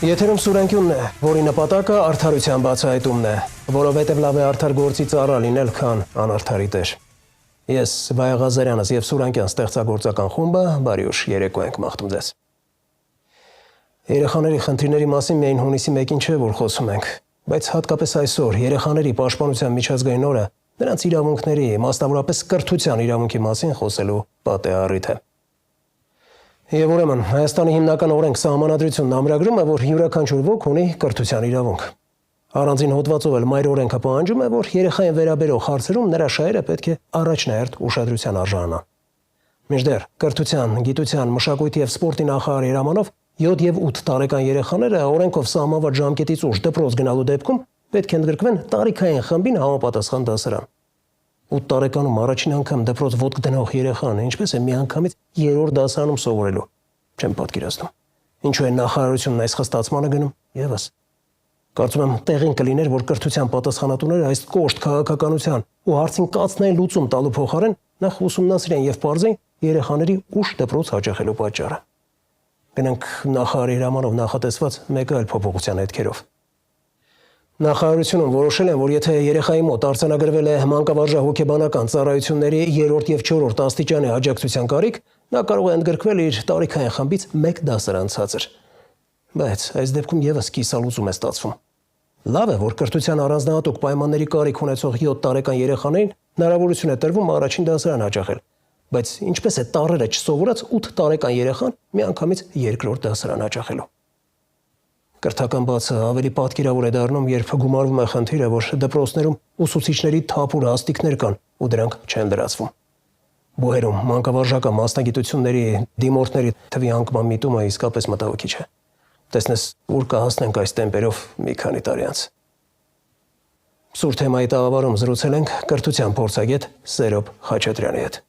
Եթերում Սուրենքյունն է, որի նպատակը արդարության բացահայտումն է, որովհետև լավ է արդար գործի ծառա լինել, քան անարդարի տեր։ Ես Վայա Ղազարյանս եւ Սուրենքյան ստեղծագործական խումբը բարի ուշ երեկո ենք մաղթում ձեզ։ Երեխաների խնդիրների մասին միայն հունիսի 1-ին չէ, որ խոսում ենք, բայց հատկապես այսօր երեխաների պաշտպանության միջազգային օրը նրանց իրավունքների, մասնավորապես կրթության իրավունքի մասին խոսելու պատեհ առիթ է։ Եվ ուրեմն Հայաստանի հիմնական օրենք սահմանադրությունն ամրագրում է, որ յուրաքանչյուր ոք ունի կրթության իրավունք։ Առանձին հոդվածով էլ մայր օրենքը պահանջում է, որ երեխային վերաբերող հարցերում նրա շահերը պետք է առաջնահերթ ուշադրության արժանանան։ Մինչդեռ կրթության, գիտության, մշակույթի եւ սպորտի նախարարի հրամանով 7 եւ 8 տարեկան երեխաները օրենքով սահմանված ժամկետից ուշ դպրոց գնալու դեպքում պետք է ընդգրկվեն տարիքային խմբին համապատասխան դասարան։ 8 տարեկանում առաջին անգամ դպրոց ոտք դնող երեխան ինչպես է միանգամից 3-րդ դասարանում սովորելու։ Չեմ պատկերացնում։ Ինչու է նախարարությունն այս խստացմանը գնում եւս։ Կարծում եմ տեղին կլիներ, որ կրթության պատասխանատուները այս կոշտ քաղաքականության ու հարցին կացնային լուծում տալու փոխարեն նախ ուսումնասիրեն եւ բարձեն երեխաների ուշ դպրոց հաճախելու պատճառը։ Գնանք նախարարի հրամանով նախատեսված մեկ այլ փոփոխության հետքերով։ Նախարարությունում որոշել են, որ եթե երեխայի մոտ արձանագրվել է մանկավարժահոգեբանական ծառայությունների 3-րդ եւ 4-րդ աստիճանի աջակցության կարիք, նա կարող է ընդգրկվել իր տարիքային խմբից 1 դասարան ցածր։ Բայց այս դեպքում եւս կիսալուծում է ստացվում։ Լավ է, որ կրթության առանձնահատուկ պայմանների կարիք ունեցող 7 տարեկան երեխաներին հնարավորություն է տրվում առաջին դասարան հաճախել, բայց ինչպես է տառերը չսովորած 8 տարեկան երեխան միանգամից 2-րդ դասարան հաճախելու։ Կրթական բացը ավելի պատկերավոր է դառնում, երբ գումարվում է խնդիրը, որ դպրոցներում ուսուցիչների թափուր հաստիկներ կան ու դրանք չեն դրացվում։ Բուհերում մանկավարժական մասնագիտությունների դիմորդների թվի անկման միտումը իսկապես մտահոգիչ է։ Տեսնես, ուր կհասնենք այս տեմպերով մի քանի տարի անց։ Սուր թեմայի տաղավարում զրուցել ենք կրթության փորձագետ Սերոբ Խաչատրյանի հետ։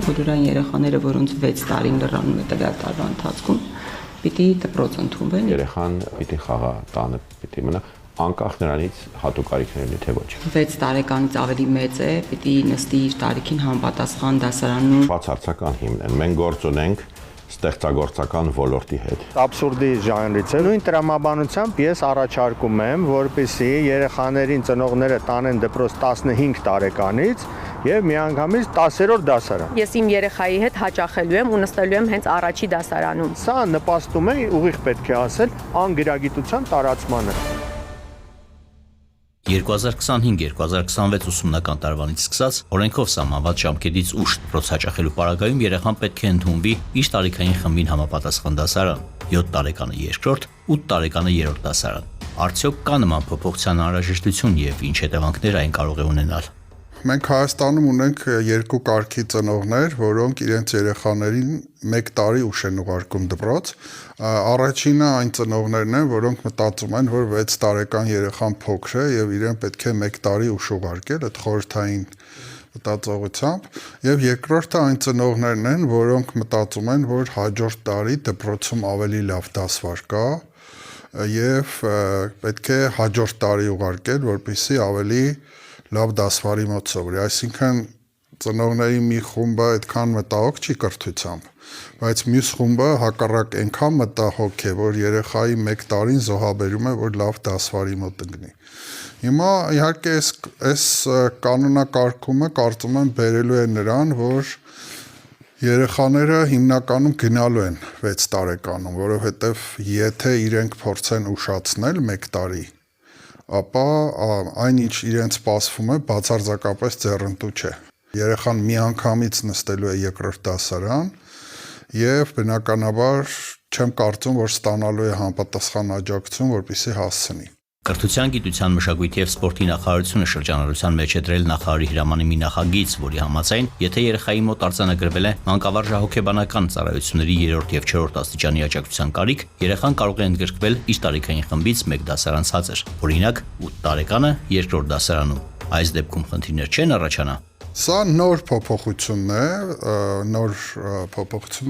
Բոլոր այն երեխաները, որոնց 6 տարին լրանում է տվյալ տարվա ընթացքում, պիտի դպրոց ընդունվեն։ Երեխան պիտի խաղա, տանը պիտի մնա, անկախ նրանից հատուկ կարիքներն է թե ոչ։ 6 տարեկանից ավելի մեծ է, պիտի նստի իր տարիքին համապատասխան դասարանում։ Բացարձական հիմն են։ Մենք գործ ունենք ստեղծագործական ոլորտի հետ։ Աբսուրդի ժանրից է։ Նույն տրամաբանությամբ ես առաջարկում եմ, որպեսզի երեխաներին ծնողները տանեն դպրոց 15 տարեկանից եւ միանգամից 10-րդ դասարան։ Ես իմ երեխայի հետ հաճախելու եմ ու նստելու եմ հենց առաջի դասարանում։ Սա նպաստում է, ուղիղ պետք է ասել, անգրագիտության տարածմանը։ 2025-2026 ուսումնական տարվանից սկսած օրենքով սահմանված ժամկետից ուշ դպրոց հաճախելու պարագայում երեխան պետք է ընդունվի իր տարիքային խմբին համապատասխան դասարան, 7 տարեկանը 2-րդ, 8 տարեկանը 3-րդ դասարան։ Արդյոք կա նման փոփոխության անհրաժեշտություն եւ ինչ հետևանքներ այն կարող է ունենալ։ Մենք Հայաստանում ունենք 2 կարգի ծնողներ, որոնք իրենց երեխաներին 1 տարի ուշ են ուղարկում դպրոց։ Առաջինը այն ծնողներն են, որոնք մտածում են, որ 6 տարեկան երեխան փոքր է եւ իրեն պետք է 1 տարի ուշ ուղարկել, այդ խորհրդային մտածողությամբ, եւ երկրորդը այն ծնողներն են, որոնք մտածում են, որ հաջորդ տարի դպրոցում ավելի լավ դասվար կա եւ պետք է հաջորդ տարի ուղարկել, որպեսզի ավելի լավ դասվարի մոտ սովորի, այսինքն ծնողների մի խումբը այդքան մտահոգ չի կրթությամբ, բայց մյուս խումբը հակառակ այնքան մտահոգ է, որ երեխայի 1 տարին զոհաբերում է, որ լավ դասվարի մոտ ընկնի։ Հիմա իհարկե այս կանոնակարգումը կարծում եմ բերելու է նրան, որ երեխաները հիմնականում գնալու են 6 տարեկանում, որովհետև եթե իրենք փորձեն ուշացնել 1 տարի, ապա այն ինչ իրենց սպասվում է բացարձակապես ձեռնտու չէ։ Երեխան միանգամից նստելու է 2-րդ դասարան եւ բնականաբար չեմ կարծում, որ ստանալու է համապատասխան աջակցություն, որպեսզի հասցնի։ Կրթության, գիտության, մշակույթի եւ սպորտի նախարարությունը շրջանառության մեջ է դրել նախարարի հրամանի մի նախագիծ, որի համաձայն, եթե երեխայի մոտ արձանագրվել է մանկավարժահոգեբանական ծառայությունների 3-րդ եւ 4-րդ աստիճանի աջակցության կարիք, երեխան կարող է ընդգրկվել իր տարիքային խմբից 1 դասարան ցածր, օրինակ 8 տարեկանը 2-րդ դասարանում։ Այս դեպքում խնդիրներ չեն առաջանա։ Սա նոր փոփոխությունն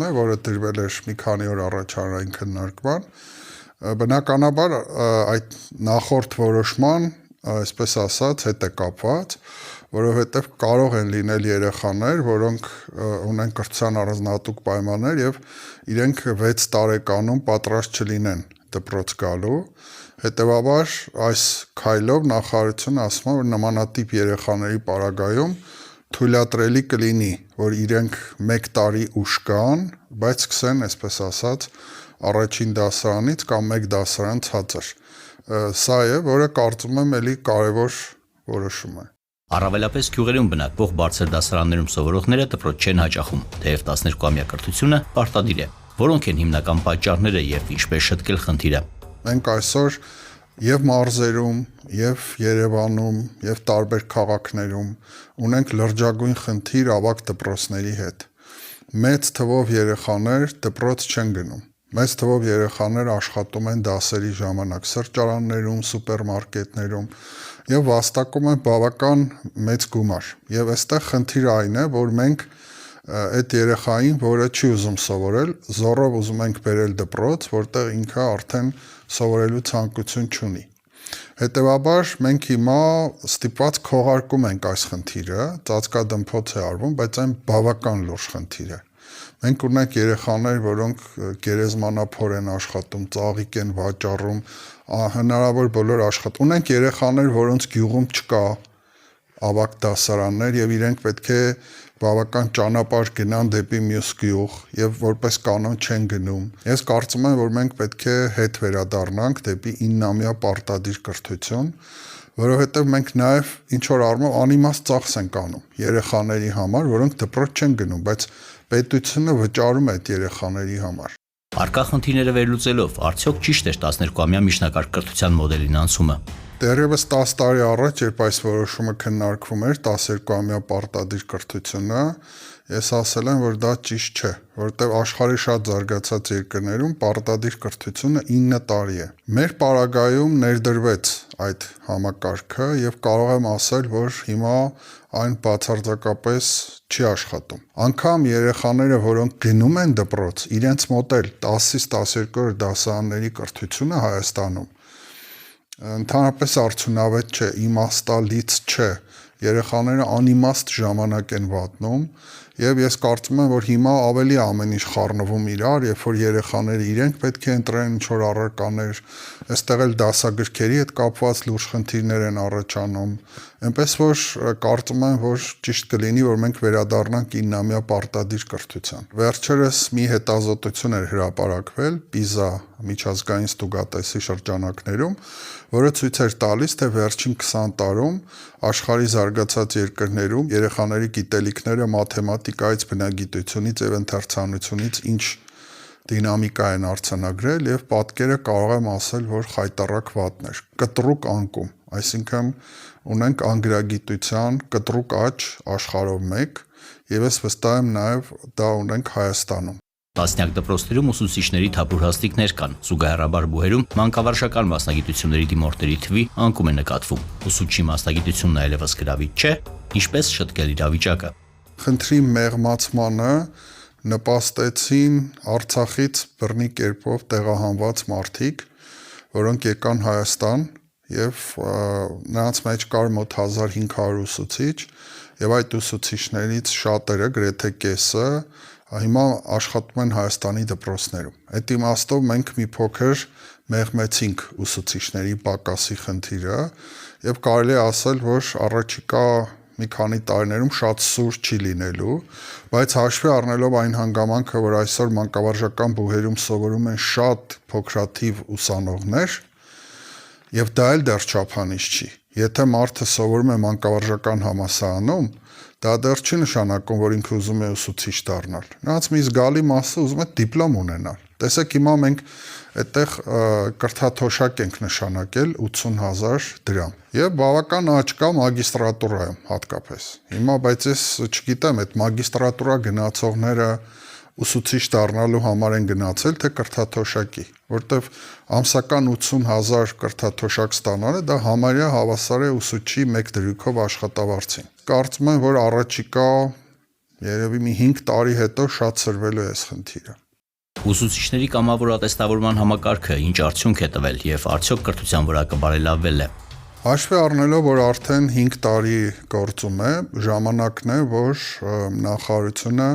է, որը դրվել էր մի քանի օր առաջ հանրային քննարկման։ Բնականաբար այդ նախորդ որոշման այսպես ասած, հետ է կապված, որովհետև կարող են լինել երեխաներ, որոնք ունեն կրթության առանձնահատուկ պայմաններ եւ իրենք 6 տարեկանում պատրաստ չլինեն դպրոց գալու, հետեւաբար այս քայլով նախարարությունը ասում է, որ նմանատիպ երեխաների պարագայում թույլատրելի կլինի, որ իրենք 1 տարի ուշ գան, բայց սկսեն, այսպես ասած, առաջին դասարանից կամ 1 դասարան ցածր։ Սա է, որը կարծում եմ էլի կարևոր որոշում է։ Առավելապես գյուղերում բնակվող բարձր դասարաններում սովորողները դպրոց չեն հաճախում, թեև 12-ամյա կրթությունը պարտադիր է։ Որոնք են հիմնական պատճառները եւ ինչպես շտկել խնդիրը։ Մենք այսօր եւ մարզերում, եւ Երևանում, եւ տարբեր քաղաքներում ունենք լրջագույն խնդիր ավագ դպրոցների հետ։ Մեծ թվով երեխաներ դպրոց չեն գնում։ Մեծ թվով երեխաներ աշխատում են դասերի ժամանակ սրճարաններում, սուպերմարկետներում եւ վաստակում են բավական մեծ գումար։ Եվ այստեղ խնդիրը այն է, որ մենք այդ երեխային, որը չի ուզում սովորել, զորով ուզում ենք բերել դպրոց, որտեղ ինքը արդեն սովորելու ցանկություն չունի։ Հետևաբար մենք հիմա ստիպված քողարկում ենք այս խնդիրը, ծածկադմփոց է արվում, բայց այն բավական լուրջ խնդիր է։ Մենք ունենք երեխաներ, որոնք գերեզմանափոր են աշխատում, ծաղիկ են վաճառում, հնարավոր բոլոր աշխատում։ Ունենք երեխաներ, որոնց գյուղում չկա ավագ դասարաններ եւ իրենք պետք է բավական ճանապարհ գնան դեպի մյուս գյուղ եւ որպես կանոն չեն գնում։ Ես կարծում եմ, որ մենք պետք է հետ վերադառնանք դեպի 9-ամյա պարտադիր կրթություն, որովհետեւ մենք նաեւ ինչ որ առումով անիմաստ ծախս ենք անում երեխաների համար, որոնք դպրոց չեն գնում, բայց պետությունը վճարում է այդ երեխաների համար։ Առկա խնդիրները վերլուծելով, արդյոք ճիշտ էր 12-ամյա միջնակարգ կրթության մոդելին անցումը։ Դեռևս 10 տարի առաջ, երբ այս որոշումը քննարկվում էր 12-ամյա պարտադիր կրթությունը, ես ասել եմ, որ դա ճիշտ չէ, որտեղ աշխարհի շատ զարգացած երկրներում պարտադիր կրթությունը 9 տարի է։ Մեր պարագայում ներդրվեց այդ համակարգը եւ կարող եմ ասել, որ հիմա այն բացարձակապես չի աշխատում։ Անկամ երեխաները, որոնք գնում են դպրոց, իրենց մոտ էլ 10-ից 12 դասարանների կրթությունը Հայաստանում ընդհանրապես արդյունավետ չէ, իմաստալից չէ, երեխաները անիմաստ ժամանակ են վատնում եւ ես կարծում եմ, որ հիմա ավելի ամեն ինչ խառնվում իրար, երբ որ երեխաները իրենք պետք է ընտրեն ինչ-որ առարկաներ, այստեղ էլ դասագրքերի հետ կապված լուրջ խնդիրներ են առաջանում, այնպես որ կարծում եմ, որ ճիշտ կլինի, որ մենք վերադառնանք 9-ամյա պարտադիր կրթության։ Վերջերս մի հետազոտություն էր հրապարակվել PISA միջազգային ստուգատեսի շրջանակներում, որը ցույց էր տալիս, թե վերջին 20 տարում աշխարհի զարգացած երկրներում երեխաների գիտելիքները մաթեմատիկայից, բնագիտությունից եւ ընթերցանությունից ինչ դինամիկա են արձանագրել եւ պատկերը կարող եմ ասել, որ խայտառակ վատներ, կտրուկ անկում, այսինքն ունենք անգրագիտության կտրուկ աճ աշխարհով մեկ եւ ես վստահ եմ նաեւ դա ունենք Հայաստանում։ Տասնյակ դպրոցներում ուսուցիչների թափուր հաստիկներ կան, զուգահեռաբար բուհերում մանկավարժական մասնագիտությունների դիմորդների թվի անկում է նկատվում։ Ուսուցչի մասնագիտությունն այլևս գրավիչ չէ, ինչպես շտկել իրավիճակը։ Խնդրի մեղմացմանը նպաստեցին Արցախից բռնի կերպով տեղահանված մարդիկ, որոնք եկան Հայաստան եւ նրանց մեջ կար մոտ 1500 ուսուցիչ եւ այդ ուսուցիչներից շատերը, գրեթե կեսը հիմա աշխատում են Հայաստանի դպրոցներում։ Այդ իմաստով մենք մի փոքր մեղմեցինք ուսուցիչների պակասի խնդիրը եւ կարելի է ասել, որ առաջիկա մի քանի տարիներում շատ սուր չի լինելու, բայց հաշվի առնելով այն հանգամանքը, որ այսօր մանկավարժական բուհերում սովորում են շատ փոքրաթիվ ուսանողներ, եւ դա էլ դեռ չափանիշ չի։ Եթե մարդը սովորում է մանկավարժական համալսարանում, դա դեռ չի նշանակում, որ ինքը ուզում է ուսուցիչ դառնալ։ Նրանց մի զգալի մասը ուզում է դիպլոմ ունենալ։ Տեսեք, հիմա մենք այդտեղ կրթաթոշակ ենք նշանակել 80,000 դրամ։ Եվ բավական աճ կա մագիստրատուրայում հատկապես։ Հիմա բայց ես չգիտեմ, այդ մագիստրատուրա գնացողները ուսուցիչ դառնալու համար են գնացել, թե կրթաթոշակի, որտեվ ամսական 80,000 կրթաթոշակ ստանալը դա համարյա հավասար է ուսուցչի 1 դրույքով աշխատավարձին։ Կարծում եմ, որ առաջիկա երևի մի 5 տարի հետո շատ սրվելու է այս խնդիրը։ Ուսուցիչների կամավոր ատեստավորման համակարգը ինչ արդյունք է տվել եւ արդյոք կրթության որակը բարելավվել է։ Հաշվի առնելով, որ արդեն 5 տարի գործում է, ժամանակն է, որ նախարարությունը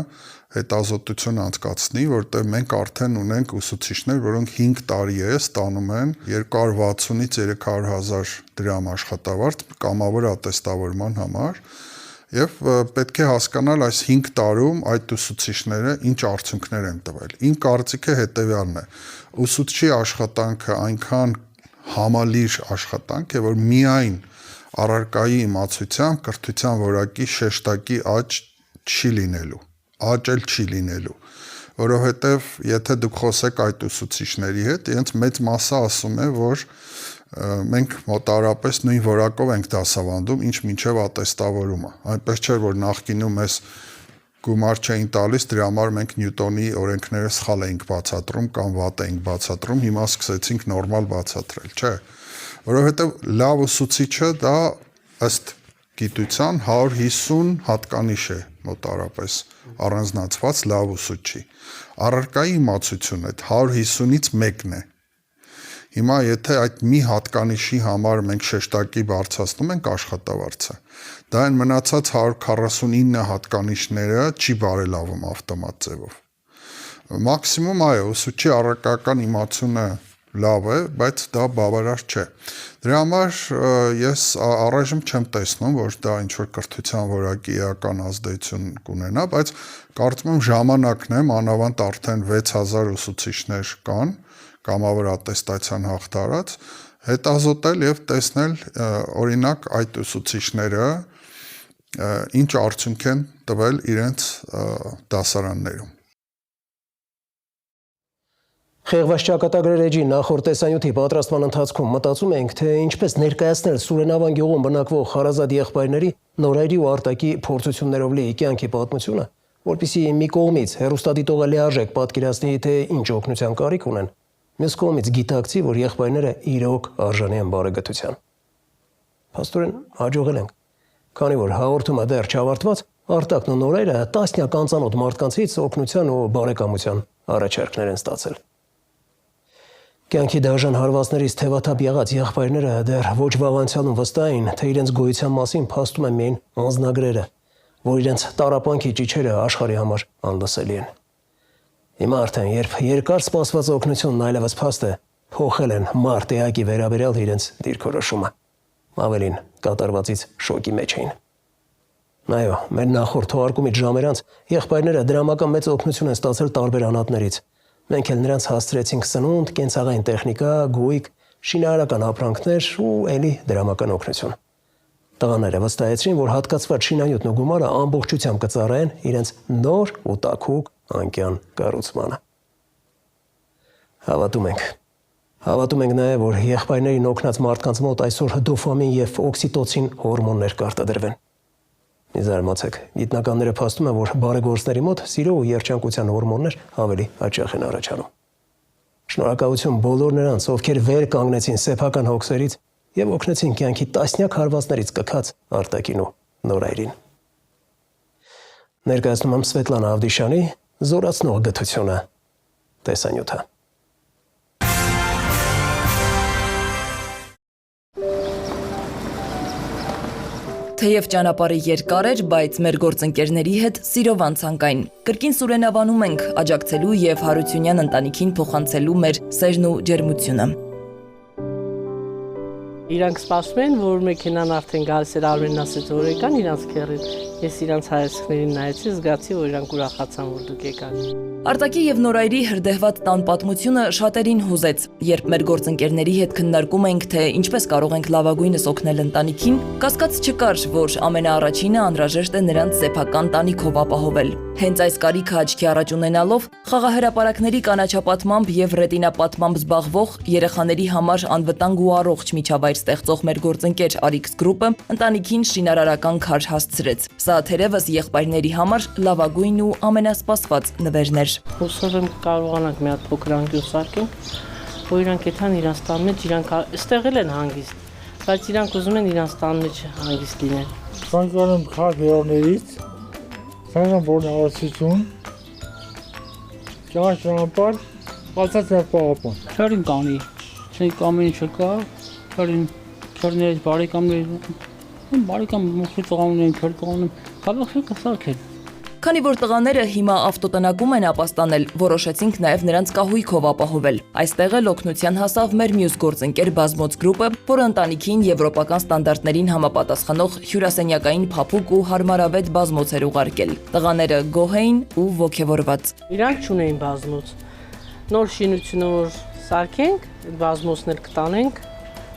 հետազոտություն անցկացնի, որտեղ մենք արդեն ունենք ուսուցիչներ, որոնք 5 տարի է ստանում են 260-ից 300,000 դրամ աշխատավարձ կամավոր ատեստավորման համար, եւ պետք է հասկանալ այս 5 տարում այդ ուսուցիչները ինչ արդյունքներ են տվել։ Իմ կարծիքը հետեւյալն է. ուսուցչի աշխատանքը այնքան համալիր աշխատանք է, որ միայն առարկայի իմացությամբ կրթության որակի շեշտակի աճ չի լինելու, աճել չի լինելու, որովհետև եթե դուք խոսեք այդ ուսուցիչների հետ, իրենց մեծ մասը ասում է, որ մենք մոտարապես նույն որակով ենք դասավանդում, ինչ մինչև ատեստավորումը, այնպես չէ, որ նախկինում էս գումար չէին տալիս, դրա համար մենք Նյուտոնի օրենքները սխալ էինք բացատրում կամ վատ էինք բացատրում, հիմա սկսեցինք նորմալ բացատրել, չէ, որովհետև լավ ուսուցիչը դա ըստ գիտության 150 հատկանիշ է մոտարապես առանձնացված լավ ուսուցչի։ Առարկայի իմացությունը այդ 150-ից մեկն է։ Հիմա եթե այդ մի հատկանիշի համար մենք շեշտակի բարձրացնում ենք աշխատավարձը, դա այն մնացած 149 հատկանիշները չի բարելավում ավտոմատ ձևով։ Մաքսիմում այո, ուսուցչի առարկական իմացությունը լավ է, բայց դա բավարար չէ։ Դրա համար ես առայժմ չեմ տեսնում, որ դա ինչ-որ կրթության որակի էական ազդեցություն կունենա, բայց կարծում եմ ժամանակն է, մանավանդ արդեն 6000 ուսուցիչներ կան, կամավոր ատեստացիան հաղթարած, հետազոտել եւ տեսնել օրինակ այդ ուսուցիչները ինչ արդյունք են տվել իրենց դասարաններում։ Խեղված ճակատագրեր էջի նախորդ տեսանյութի պատրաստման ընթացքում մտածում ենք, թե ինչպես ներկայացնել Սուրենավան գյուղում բնակվող հարազատ եղբայրների Նորայրի ու Արտակի փորձություններով լի կյանքի պատմությունը, որպեսզի մի կողմից հեռուստադիտողը լիարժեք պատկերացնի, թե ինչ օգնության կարիք ունեն, մյուս կողմից գիտակցի, որ եղբայրները իրոք արժանի են բարեկեցության։ Փաստորեն հաջողել ենք, քանի որ հաղորդումը դեռ չավարտված, Արտակն ու Նորայրը տասնյակ անծանոթ մարդկանցից օգնության ու բարեկամության առաջարկներ են ստացել։ Կյանքի դաժան հարվածներից թևաթափ եղած եղբայրները դեռ ոչ վաղ անցյալում վստահ էին, թե իրենց գոյության մասին փաստում են միայն անձնագրերը, որ իրենց տառապանքի ճիչերը աշխարհի համար անլսելի են։ Հիմա արդեն, երբ երկար սպասված օգնությունն այլևս փաստ է, փոխել են մարդ էակի վերաբերյալ իրենց դիրքորոշումը։ Ավելին, կատարվածից շոկի մեջ էին։ Այո, մեր նախորդ թողարկումից ժամեր անց եղբայրները դրամական մեծ օգնություն են ստացել տարբեր անհատներից։ Մենք էլ նրանց հասցրեցինք սնունդ, կենցաղային տեխնիկա, գույք, շինարարական ապրանքներ ու էլի դրամական օգնություն։ Տղաները վստահեցրին, որ հատկացված շինանյութն ու գումարը ամբողջությամբ կծառայեն իրենց նոր ու տաքուկ անկյան կառուցմանը։ Հավատում ենք նաև, որ եղբայրներին օգնած մարդկանց մոտ այսօր դոֆամին եւ օքսիտոցին հորմոններ կարտադրվեն։ Զարմացեք, գիտնականները փաստում են, որ բարեգործների մոտ սիրո ու երջանկության հորմոններ ավելի հաճախ են առաջանում։ Շնորհակալություն բոլոր նրանց, ովքեր վեր կանգնեցին սեփական հոգսերից եւ օգնեցին կյանքի տասնյակ հարվածներից կքած Արտակին ու Նորայրին։ Ներկայացնում եմ Սվետլանա Ավդիշյանի զորացնող գթությունը տեսանյութը։ Թեև ճանապարհը երկար էր, բայց մեր գործընկերների հետ սիրով անցանք այն։ Կրկին Սուրենավանում ենք աջակցելու եւ Հարությունյան ընտանիքին փոխանցելու մեր սերն ու ջերմությունը։ Իրանք սպասում են, որ մեքենան արդեն գալիս էր, Արմենն ասեց, որ եկան իրանք քեռին։ Ես իրանք հայացքներին նայեցի, զգացի, որ իրանք ուրախացան, որ դուք եկաք։ Արտակի եւ Նորայրի հրդեհված տան պատմությունը շատերին հուզեց։ Երբ մեր գործընկերների հետ քննարկում ենք, թե ինչպես կարող ենք լավագույնս օգնել ընտանիքին, կասկած չկար, որ ամենաառաջինը անհրաժեշտ է նրանց սեփական տանիքով ապահովել։ Հենց այս կարիքը աչքի առաջ ունենալով, խաղահրապարակների կանաչապատմամբ եւ ռետինապատմամբ զբաղվող երեխաների համար անվտանգ ու առողջ միջավայր ստեղծող մեր գործընկեր Arix Group-ը ընտանիքին շինարարական քար հասցրեց։ Սա թերևս եղբայրների համար լավագույն ու ամենասպասված նվերն էր։ Հուսով եմ կարողանանք մի հատ փոքր անկյուն սարքենք, որ իրանք եթան իրանց տան մեջ, իրանք այստեղ են հանգիստ, բայց իրանք ուզում են իրանց տան մեջ հանգիստ լինեն։ Ցանկանում քար հերոներից, ցանկանում բորնավորություն, ճանապարհ, բացած պահապան։ Քարին կանի, չենք ամեն ինչը կա, քարին քերներ, բարեկամ մոխի տղաներ, քեր տղաներ, քաղաքը կսարքել։ Քանի որ տղաները հիմա ավտոտնակում են ապաստանել, որոշեցինք նաև նրանց կահույքով ապահովել։ Այստեղ էլ օգնության հասավ մեր մյուս գործընկեր Բազմոց գրուպը, որը ընտանիքին եվրոպական ստանդարտներին համապատասխանող հյուրասենյակային փափուկ ու հարմարավետ բազմոց էր ուղարկել։ Տղաները գոհ էին ու ոգևորված։ Իրանք չունեին բազմոց։ Նոր շինությունը որ սարքենք, բազմոցն էլ կտանենք,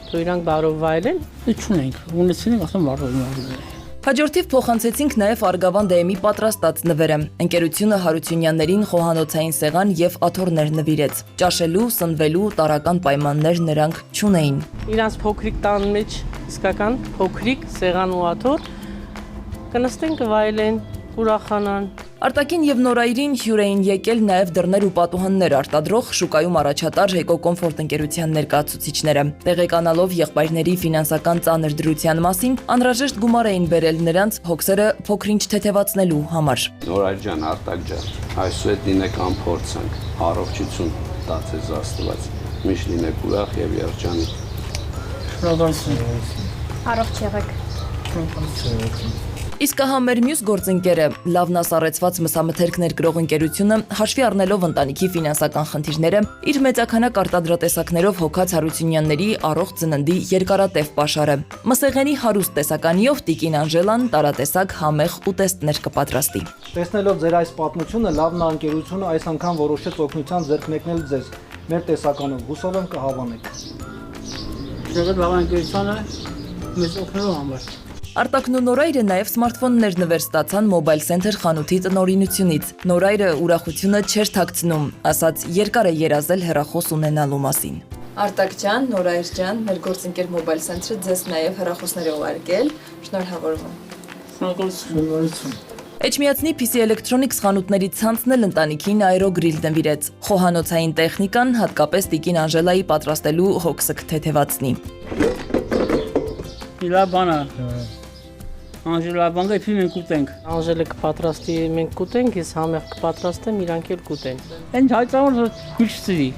թող իրանք բարով վայելեն, չունենք։ Ունեցինք ասեմ բարով։ Հաջորդիվ փոխանցեցինք նաև Արգավան դեմի պատրաստած նվերը։ Ընկերությունը Հարությունյաններին խոհանոցային սեղան եւ աթոռներ նվիրեց։ Ճաշելու, սնվելու տարական պայմաններ նրանք չունեին։ Իրանց փոքրիկ տան մեջ իսկական փոքրիկ սեղան ու աթոռ կնստեն կվայելեն, ուրախանան։ Արտակին եւ Նորայրին հյուր էին եկել նաև դռներ ու պատուհաններ արտադրող շուկայում առաջատար Էկոկոմֆորտ ընկերության ներկայացուցիչները։ Տեղեկանալով եղբայրների ֆինանսական ծանր դրության մասին, անհրաժեշտ գումար էին բերել նրանց հոգսերը փոքրինչ թեթևացնելու համար։ Նորայր ջան, Արտակ ջան, այսուհետ լինեք անփորձանք, առողջություն տա ձեզ Աստված, միշտ լինեք ուրախ եւ երջանիկ։ Շնորհակալություն։ Առողջ եղեք։ Իսկ ահա մեր մյուս գործընկերը լավնաս առեցված մսամթերքներ կրող ընկերությունը հաշվի առնելով ընտանիքի ֆինանսական խնդիրները իր մեծաքանակ արտադրատեսակներով հոգած Հարությունյանների առողջ ծննդի երկարատև պաշարը։ Մսեղենի հարուստ տեսականիով տիկին Անժելան տարատեսակ համեղ ուտեստներ կպատրաստի։ Տեսնելով ձեր այս պատմությունը, լավնա ընկերությունը այս անգամ որոշեց օգնության ձեռք մեկնել ձեզ մեր տեսականով, հուսով եմ կհավանեք։ Եղել լավ ընկերությունը մեզ օգնելու համար։ Արտակն ու Նորայրը նաև սմարթֆոններ նվեր ստացան Mobile Center խանութի տնօրինությունից։ Նորայրը ուրախությունը չէր թաքցնում, ասաց երկար է երազել հեռախոս ունենալու մասին։ Արտակ ջան, Նորայր ջան, մեր գործընկեր Mobile Center-ը ձեզ նաև հեռախոսներ է ուղարկել։ Շնորհավորում եմ։ Շնորհակալություն։ Էջմիածնի PC Electronics խանութների ցանցն էլ ընտանիքին աերոգրիլ նվիրեց։ Խոհանոցային տեխնիկան հատկապես տիկին Անժելայի պատրաստելու հոգսը կթեթևացնի։ Իլա բանա։ Անժելա բանկը իբր մենք կուտենք։ Անժելը կպատրաստի, մենք կուտենք, ես համեղ կպատրաստեմ, իրանք էլ կուտեն։ Այն հայտարարը քիչցի։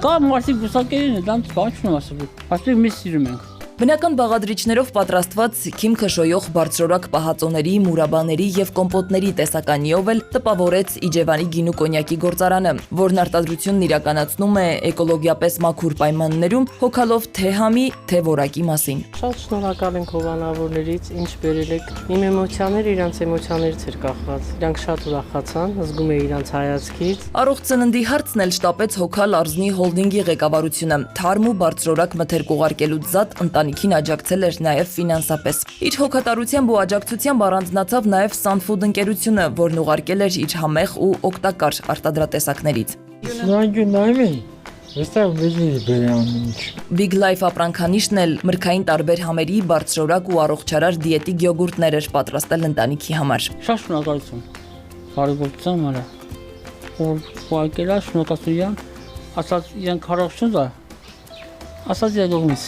Կա մարդիկ բուսակերին են, դրանց բան չունեմ ասել։ Ասել մի սիրում ենք։ Բնական բաղադրիչներով պատրաստված քիմքը շոյող բարձրորակ պահածոների, մուրաբաների եւ կոմպոտների տեսականիով էլ տպավորեց Իջևանի գինու կոնյակի գործարանը, որն արտադրությունն իրականացնում է էկոլոգիապես մաքուր պայմաններում, հոգալով թե համի, թե որակի մասին։ Շատ շնորհակալ ենք հովանավորներից, ինչ բերել եք։ Իմ էմոցիաները իրանց էմոցիաներից էր կախված։ Իրանք շատ ուրախացան, զգում էի իրանց հայացքից։ Առողջ ծննդի հարցն էլ շտապեց հոգալ Արզնի հոլդինգի ղեկավարությունը։ Թարմ ու բարձրորակ մթերք ուղարկելուց զատ ընտանիքին աջակցել էր նաև ֆինանսապես։ Իր հոգատարությամբ ու աջակցությամբ առանձնացավ նաև Sunfood ընկերությունը, որն ուղարկել էր իր համեղ ու օգտակար արտադրատեսակներից։ Big Life ապրանքանիշն էլ մրգային տարբեր համերի բարձրորակ ու առողջարար դիետիկ յոգուրտներ էր պատրաստել ընտանիքի համար։ Շատ շնորհակալություն։ Բարեգործության համար։ Ուղարկելա շնորհակալություն, ասած իրանք առողջություն դա։ Ասած եկողից։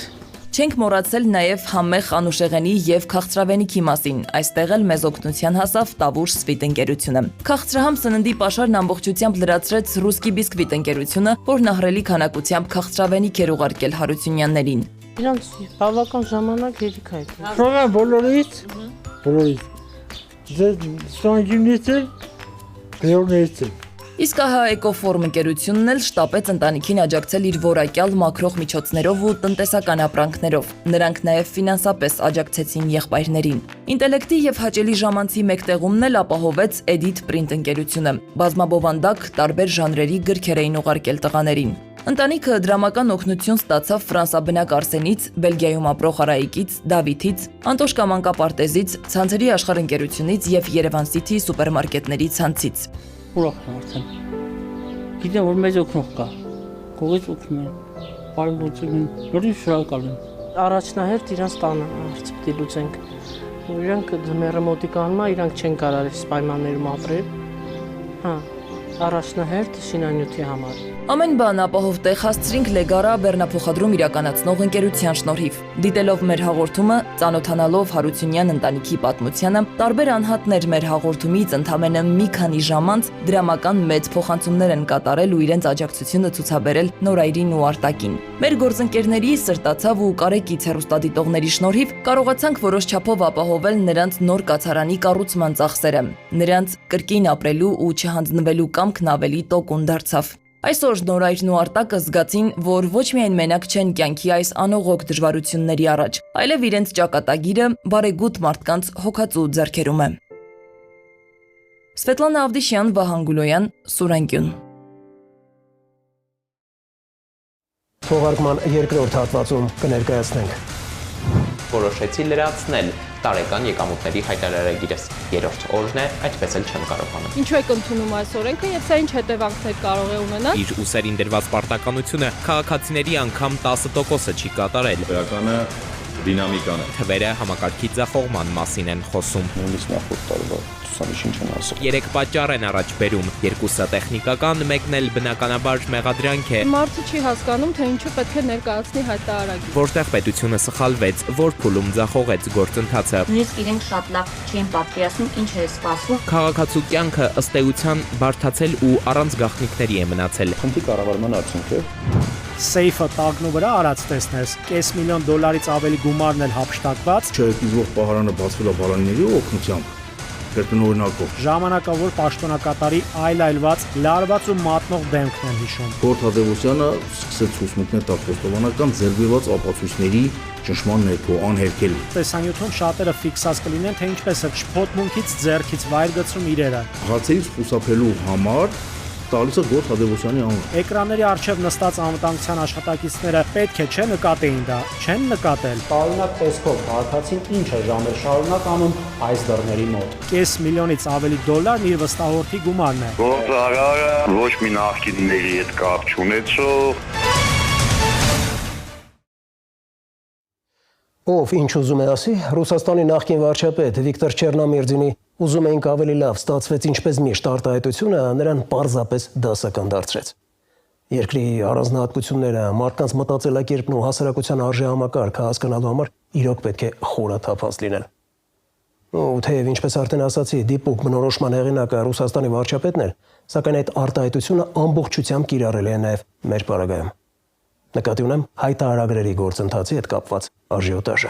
Չենք մոռացել նաև համեղ Անուշեղենի եւ քաղցրավենիքի մասին։ Այստեղ էլ մեզ օգնության հասավ Տավուր Սվիտ ընկերությունը։ Քաղցրահամ սննդի պաշարն ամբողջությամբ լրացրեց Ռուսկի բիսկվիտ ընկերությունը, որն ահռելի քանակությամբ քաղցրավենիք էր ուղարկել Հարությունյաններին։ Իրանց բավական ժամանակ երիք այդ։ Շնորհակալ բոլորից։ Ձեզ շնորհակալից եմ, բերողներից եմ։ Իսկ ահա Էկոֆորմ ընկերությունն էլ շտապեց ընտանիքին աջակցել իր որակյալ մաքրող միջոցներով ու տնտեսական ապրանքներով։ Նրանք նաև ֆինանսապես աջակցեցին եղբայրներին։ Ինտելեկտի եւ հաճելի ժամանցի մեկտեղումն էլ ապահովեց Edit Print ընկերությունը։ Բազմաբովանդակ տարբեր ժանրերի գրքեր էին ուղարկել տղաներին։ Ընտանիքը դրամական օգնություն ստացավ ֆրանսաբնակ Արսենից, Բելգիայում ապրող Արայիկից, Դավիթից, Անտոշկա մանկապարտեզից, Ցանցերի աշխարհ ընկերությունից եւ Երևան City սուպերմարկետների ցանցից։ Ուրախ եմ արդեն։ Գիտեմ, որ մեծ օգնող կա։ Կողից օգնում են։ Բարեգործում են։ Նորից շնորհակալ եմ։ Առաջնահերթ իրանց տանը հարց պիտի լուծենք։ Իրանք ձմեռը մոտիկ անում է, իրանք չեն կարող այս պայմաններում ապրել։ Հա, Առաջնահերթ շինանյութի համար։ Ամեն բան ապահով տեղ հասցրինք Լեգարա բեռնափոխադրում իրականացնող ընկերության շնորհիվ։ Դիտելով մեր հաղորդումը, ծանոթանալով Հարությունյան ընտանիքի պատմությանը, տարբեր անհատներ մեր հաղորդումից ընդամենը մի քանի ժամ անց դրամական մեծ փոխանցումներ են կատարել ու իրենց աջակցությունը ցուցաբերել Նորայրին ու Արտակին։ Մեր գործընկերների սրտացավ ու կարեկից հեռուստադիտողների շնորհիվ կարողացանք որոշ չափով ապահովել նրանց նոր կացարանի կառուցման ծախսերը։ Նրանց կրկին ապրելու ու չհանձնվելու կամքն ավելի տոկուն դարձավ։ Այսօր Նորայրն ու Արտակը զգացին, որ ոչ միայն մենակ չեն կյանքի այս անողոք դժվարությունների առաջ, այլև իրենց ճակատագիրը բարեգութ մարդկանց հոգածու ձեռքերում է։ Սվետլանա Ավդիշյան, Վահան Գուլոյան, Սուրենկյուն։ Թողարկման երկրորդ հատվածում կներկայացնենք։ Որոշեցի լրացնել տարեկան եկամուտների հայտարարագիրս։ Երրորդ օրն է, այդպես էլ չեմ կարողանում։ Ինչու եք ընդունում այս օրենքը եւ սա ինչ հետևանքներ կարող է ունենալ։ Իր ուսերին դրված պարտականությունը քաղաքացիների անգամ 10%-ը չի կատարել։ Իրականը դինամիկան է։ Թվերը համակարգի ձախողման մասին են խոսում։ Նույնիսկ նախորդ տարվա ցուցանիշին չեն ասում։ 3 պատճառ են առաջ բերում, երկուսը տեխնիկական, մեկն էլ բնականաբար մեղադրանք է։ Մարդը չի հասկանում, թե ինչու պետք է ներկայացնի հայտարարագիր։ Որտեղ պետությունը սխալվեց, որ փուլում ձախողեց գործընթացը։ Նույնիսկ իրենք շատ լավ չեն պատկերացնում ինչ է սպասվում։ Քաղաքացու կյանքը ըստ էության բարդացել ու առանց գաղտնիքների է մնացել։ Խնդրի կառավարման արդյունքը Սեյֆը տագնու վրա արած տեսնես, $500,000 ավելի գումարն էլ հափշտակված, չհետիզվող պահարանը բացվել է բալանների օգնությամբ, կրկնօրինակով։ Ժամանակավոր պաշտոնակատարի այլայլված, լարված ու մատնող դեմքն են հիշում։ Գորթ Հադևոսյանը սկսեց հուսմունքներ տալ խոստովանական ձեռբերված ապացույցների ճնշման ներքո անհերքել։ Տեսանյութում շատերը ֆիքսած կլինեն, թե ինչպես է շփոթմունքից ձեռքից վայր գցում իրերը։ Հացերից խուսափելու համար տալիս է Գորթ Հադևոսյանի անունը։ Էկրանների առջև նստած անվտանգության աշխատակիցները պետք է չէ նկատեին դա, չեն նկատել։ Տարօրինակ տեսքով քաղաքացին ինչ է ժամեր շարունակ անում այս դռների մոտ։ $500,000-ից ավելի դոլարն իր վստահորդի գումարն է։ Գործարարը ոչ մի նախկինների հետ կապ չունեցող Ով ինչ ուզում է ասի, Ռուսաստանի նախկին վարչապետ Վիկտոր Չեռնոմիրդինի ուզում էինք ավելի լավ ստացվեց ինչպես միշտ արտահայտությունը նրան պարզապես դասական դարձրեց։ Երկրի առանձնահատկությունները, մարդկանց մտածելակերպն ու հասարակության արժեհամակարգը հասկանալու համար իրոք պետք է խորաթափանց լինել։ Ու թեև ինչպես արդեն ասացի, դիպուկ բնորոշման հեղինակը Ռուսաստանի վարչապետն էր, սակայն այդ արտահայտությունը ամբողջությամբ կիրառել է նաև մեր պարագայում։ Նկատի ունեմ հայտարարագրերի գործընթացի հետ կապված աժիոտաժը։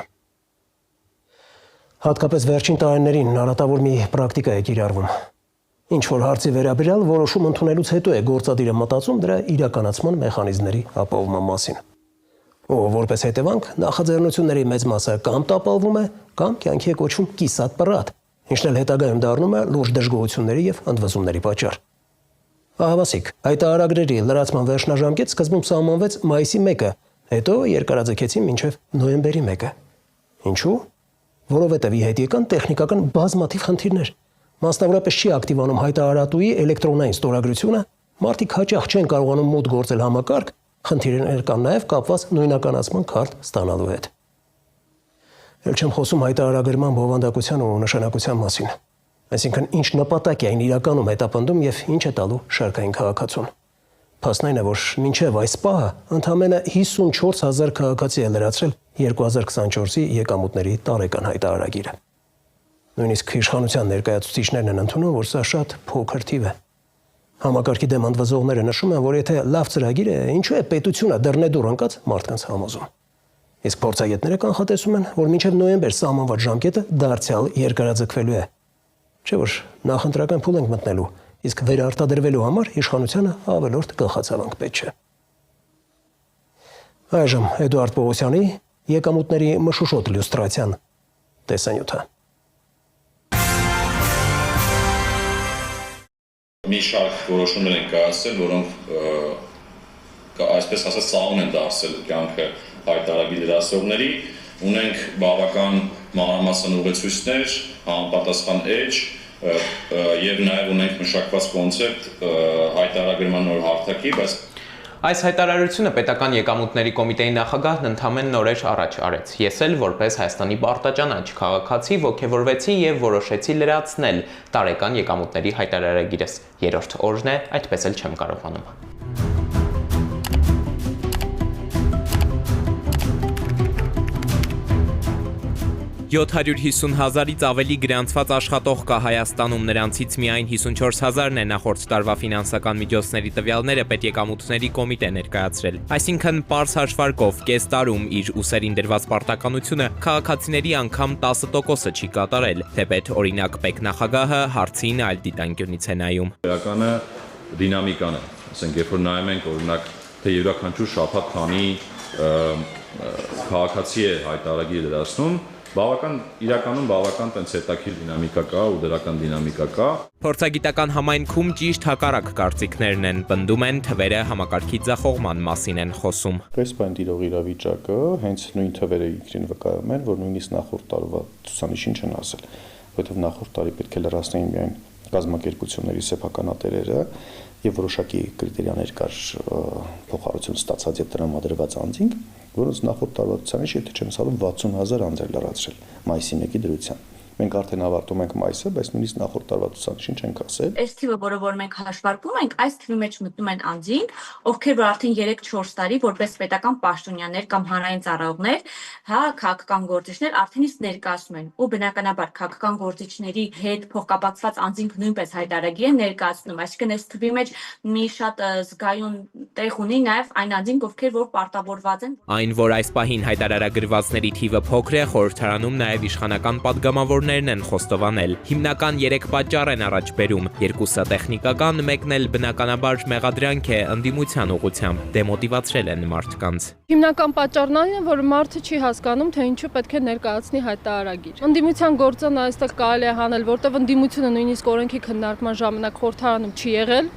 Հատկապես վերջին տարիներին հնարատավոր մի պրակտիկա է կիրառվում։ Ինչ որ հարցի վերաբերյալ որոշում ընդունելուց հետո է գործադիրը մտածում դրա իրականացման մեխանիզմների ապահովման մասին։ Ու որպես հետևանք նախաձեռնությունների մեծ մասը կամ տապալվում է, կամ կյանքի է կոչվում կիսատ պռատ, ինչն էլ հետագայում դառնում է լուրջ դժգոհությունների եւ ընդվզումների պատճառ։ Ահավասիկ, հայտարարագրերի լրացման վերջնաժամկետ սկզբում սահմանվեց մայիսի 1-ը, հետո երկարաձգեցին մինչև նոյեմբերի 1-ը։ Ինչու՞։ Որովհետև ի հետ եկան տեխնիկական բազմաթիվ խնդիրներ։ Մասնավորապես չի ակտիվանում հայտարարատուի էլեկտրոնային ստորագրությունը, մարդիկ հաճախ չեն կարողանում մոտ գործել համակարգ, խնդիրներ կան նաև կապված նույնականացման քարտ ստանալու հետ։ Էլ չեմ խոսում հայտարարագրման բովանդակության ու նշանակության մասին։ Այսինքն ինչ նպատակ է այն իրականում հետապնդում եւ ինչ է տալու շարքային քաղաքացուն։ Փաստն այն է, որ մինչև այս պահը ընդամենը 54,000 քաղաքացի է լրացրել 2024-ի եկամուտների տարեկան հայտարարագիրը։ Նույնիսկ իշխանության ներկայացուցիչներն են ընդունում, որ սա շատ փոքր թիվ է։ Համակարգի դեմ ընդվզողները նշում են, որ եթե լավ ծրագիր է, ինչու է պետությունը դռնեդուռ ընկած մարդկանց համոզում։ Իսկ փորձագետները կանխատեսում են, որ մինչև նոյեմբեր սահմանված ժամկետը դարձյալ երկարաձգվելու է։ Չէ՞ որ նախընտրական փուլ ենք մտնելու, իսկ վերարտադրվելու համար իշխանությանը ավելորդ գլխացավանք պետք չէ։ Այժմ Էդուարդ Պողոսյանի եկամուտների մշուշոտ իլյուստրացիան տեսանյութը։ Մի շարք որոշումներ են կայացել, որոնք այսպես ասած սահուն են դարձել կյանքը հայտարարագիր լրացողների, ունենք բավական մանրամասն ուղեցույցներ, համապատասխան էջ եւ նաեւ ունենք մշակված կոնցեպտ հայտարարագրման նոր հարթակի, բայց Այս հայտարարությունը պետական եկամուտների կոմիտեի նախագահն ընդամենը նորեր առաջ արեց։ Ես էլ որպես Հայաստանի պարտաճանաչ քաղաքացի ոգևորվեցի եւ որոշեցի լրացնել տարեկան եկամուտների հայտարարագիրս։ Երրորդ օրն է, այդպես էլ չեմ կարողանում։ 750,000-ից ավելի գրանցված աշխատող կա Հայաստանում, նրանցից միայն 54,000-ն է նախորդ տարվա ֆինանսական միջոցների տվյալները պետեկամուտների կոմիտե ներկայացրել։ Այսինքն պարզ հաշվարկով կես տարում իր ուսերին դրված պարտականությունը քաղաքացիների անգամ 10%-ը չի կատարել, թեպետ օրինակ պետնախագահը հարցին այլ դիտանկյունից է նայում։ Իրականը դինամիկան է, ասենք երբ որ նայում ենք օրինակ թե յուրաքանչյուր շաբաթ քանի քաղաքացի է հայտարարագիր դրացնում, իրականում բավական տենց հետաքրքիր դինամիկա կա ու դրական դինամիկա կա։ Փորձագիտական համայնքում ճիշտ հակառակ կարծիքներն են, պնդում են թվերը համակարգի ձախողման մասին են խոսում։ Ռեսպոնդենտ իրող իրավիճակը հենց նույն թվերը ինքնին վկայում են, որ նույնիսկ նախորդ տարվա ցուցանիշին չեն ասել, որովհետև նախորդ տարի պետք է լրացնեին միայն կազմակերպությունների սեփականատերերը եւ որոշակի կրիտերիաներ կար փոխհարություն ստացած եւ տրամադրված անձինք, որոնց նախորդ տարվա ցուցանիշը, եթե չեմ սխալվում, 60,000 անձ էր լրացրել մայիսի 1-ի դրությամբ։ Մենք արդեն ավարտում ենք մայիսը, բայց նույնիսկ նախորդ տարվա ցուցանիշին չենք ասել։ Այս թիվը, որը մենք հաշվարկում ենք, այս թվի մեջ մտնում են անձինք, ովքեր որ արդեն 3-4 տարի որպես պետական պաշտոնյաներ կամ հանրային ծառայողներ, հա, քաղաքական գործիչներ արդեն իսկ ներկայացնում են։ Ու բնականաբար քաղաքական գործիչների հետ փոխկապակցված անձինք նույնպես հայտարարագիր են ներկայացնում, այսինքն այս թվի մեջ մի շատ զգայուն տեղ ունի նաև այն անձինք, ովքեր որ պարտավորված են։ Այն, որ այս պահին հայտարարագրվածների թիվը փոքր է, խորհրդարանում նաև իշխանական падգամավորներն են խոստովանել։ Հիմնական 3 պատճառ են առաջ բերում, երկուսը տեխնիկական, մեկն էլ բնականաբար մեղադրանք է ընդդիմության ուղղությամբ, դեմոտիվացրել են մարդկանց։ Հիմնական պատճառն այն է, որ մարդը չի հասկանում, թե ինչու պետք է ներկայացնի հայտարարագիր։ Ընդդիմության գործն այստեղ կարելի է հանել, որտեղ ընդդիմությունը նույնիսկ օրենքի քննարկման ժամանակ խորհրդարանում չի եղել,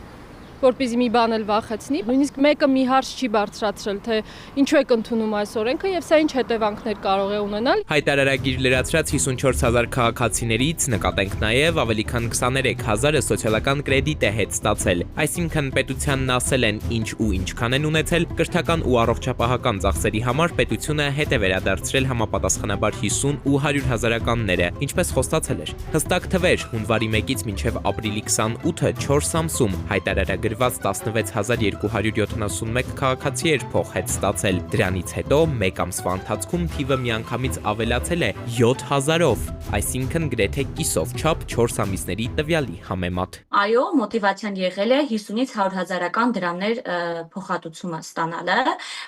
որպեսզի մի բան էլ վախեցնի, նույնիսկ մեկը մի հարց չի բարձրացրել, թե ինչու եք ընդունում այս օրենքը եւ սա ինչ հետևանքներ կարող է ունենալ։ Հայտարարագիր լրացրած 54,000 քաղաքացիներից նկատենք նաեւ ավելի քան 23,000-ը սոցիալական կրեդիտ է հետ ստացել, այսինքն պետությանն ասել են ինչ ու ինչքան են ունեցել, կրթական ու առողջապահական ծախսերի համար պետությունը հետ է վերադարձրել համապատասխանաբար 50 ու 100,000-ականները, ինչպես խոստացել էր։ Հստակ թվեր հունվարի 1-ից մինչև ապրիլի 28-ը 4 ամսում հայտարարագիր 12271 քաղաքացի էր փող հետ ստացել։ Դրանից հետո մեկ ամսվա ընթացքում թիվը միանգամից ավելացել է 7000-ով, այսինքն գրեթե կիսով չափ 4 ամիսների տվյալի համեմատ։ Այո, մոտիվացիան եղել է 50-ից 100,000-ական դրամներ փոխհատուցումը ստանալը,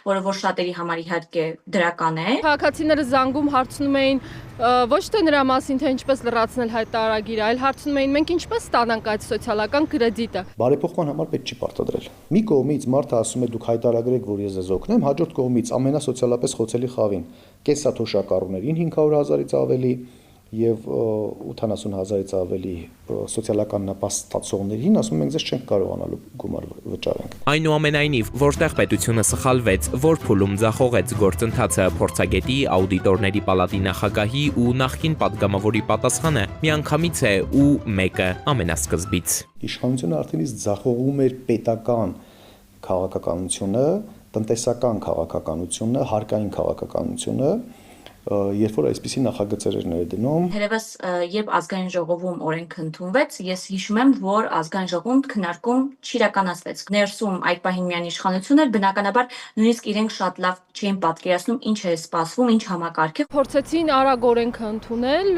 որը որ շատերի համար իհարկե դրական է։ Քաղաքացիները զանգում հարցնում էին ոչ թե նրա մասին, թե ինչպես լրացնել հայտարարագիրը, այլ հարցնում էին մենք ինչպես ստանանք այդ սոցիալական կրեդիտը։ Բարեփոխման համար պետք չի պարտադրել։ Մի կողմից մարդը ասում է դուք հայտարարեք, որ ես ձեզ օգնեմ, հաջորդ կողմից ամենասոցիալապես խոցելի խավին կեսաթոշակառուներին 500,000-ից ավելի եւ 80,000-ից ավելի սոցիալական նպաստ ստացողներին ասում ենք ձեզ չենք կարողանալու գումար վճարենք։ Այնուամենայնիվ, որտեղ պետությունը սխալվեց, որ փուլում ձախողեց գործընթացը, փորձագետի, աուդիտորների պալատի նախագահի ու նախկին падգամավորի պատասխանը միանգամից է ու մեկը ամենասկզբից։ Իշխանությունը արդեն իսկ ձախողում էր պետական քաղաքականությունը, տնտեսական քաղաքականությունը, հարկային քաղաքականությունը, երբ որ այսպիսի նախագծեր էր ներդնում։ Երևս երբ ազգային ժողովում օրենքը ընդունվեց, ես հիշում եմ, որ ազգային ժողովում քննարկում չիրականացվեց։ Ներսում այդ պահին միայն իշխանություն էր, բնականաբար նույնիսկ իրենք շատ լավ չէին պատկերացնում ինչ է սպասվում, ինչ համակարգ է։ Փորձեցին արագ օրենքը ընդունել,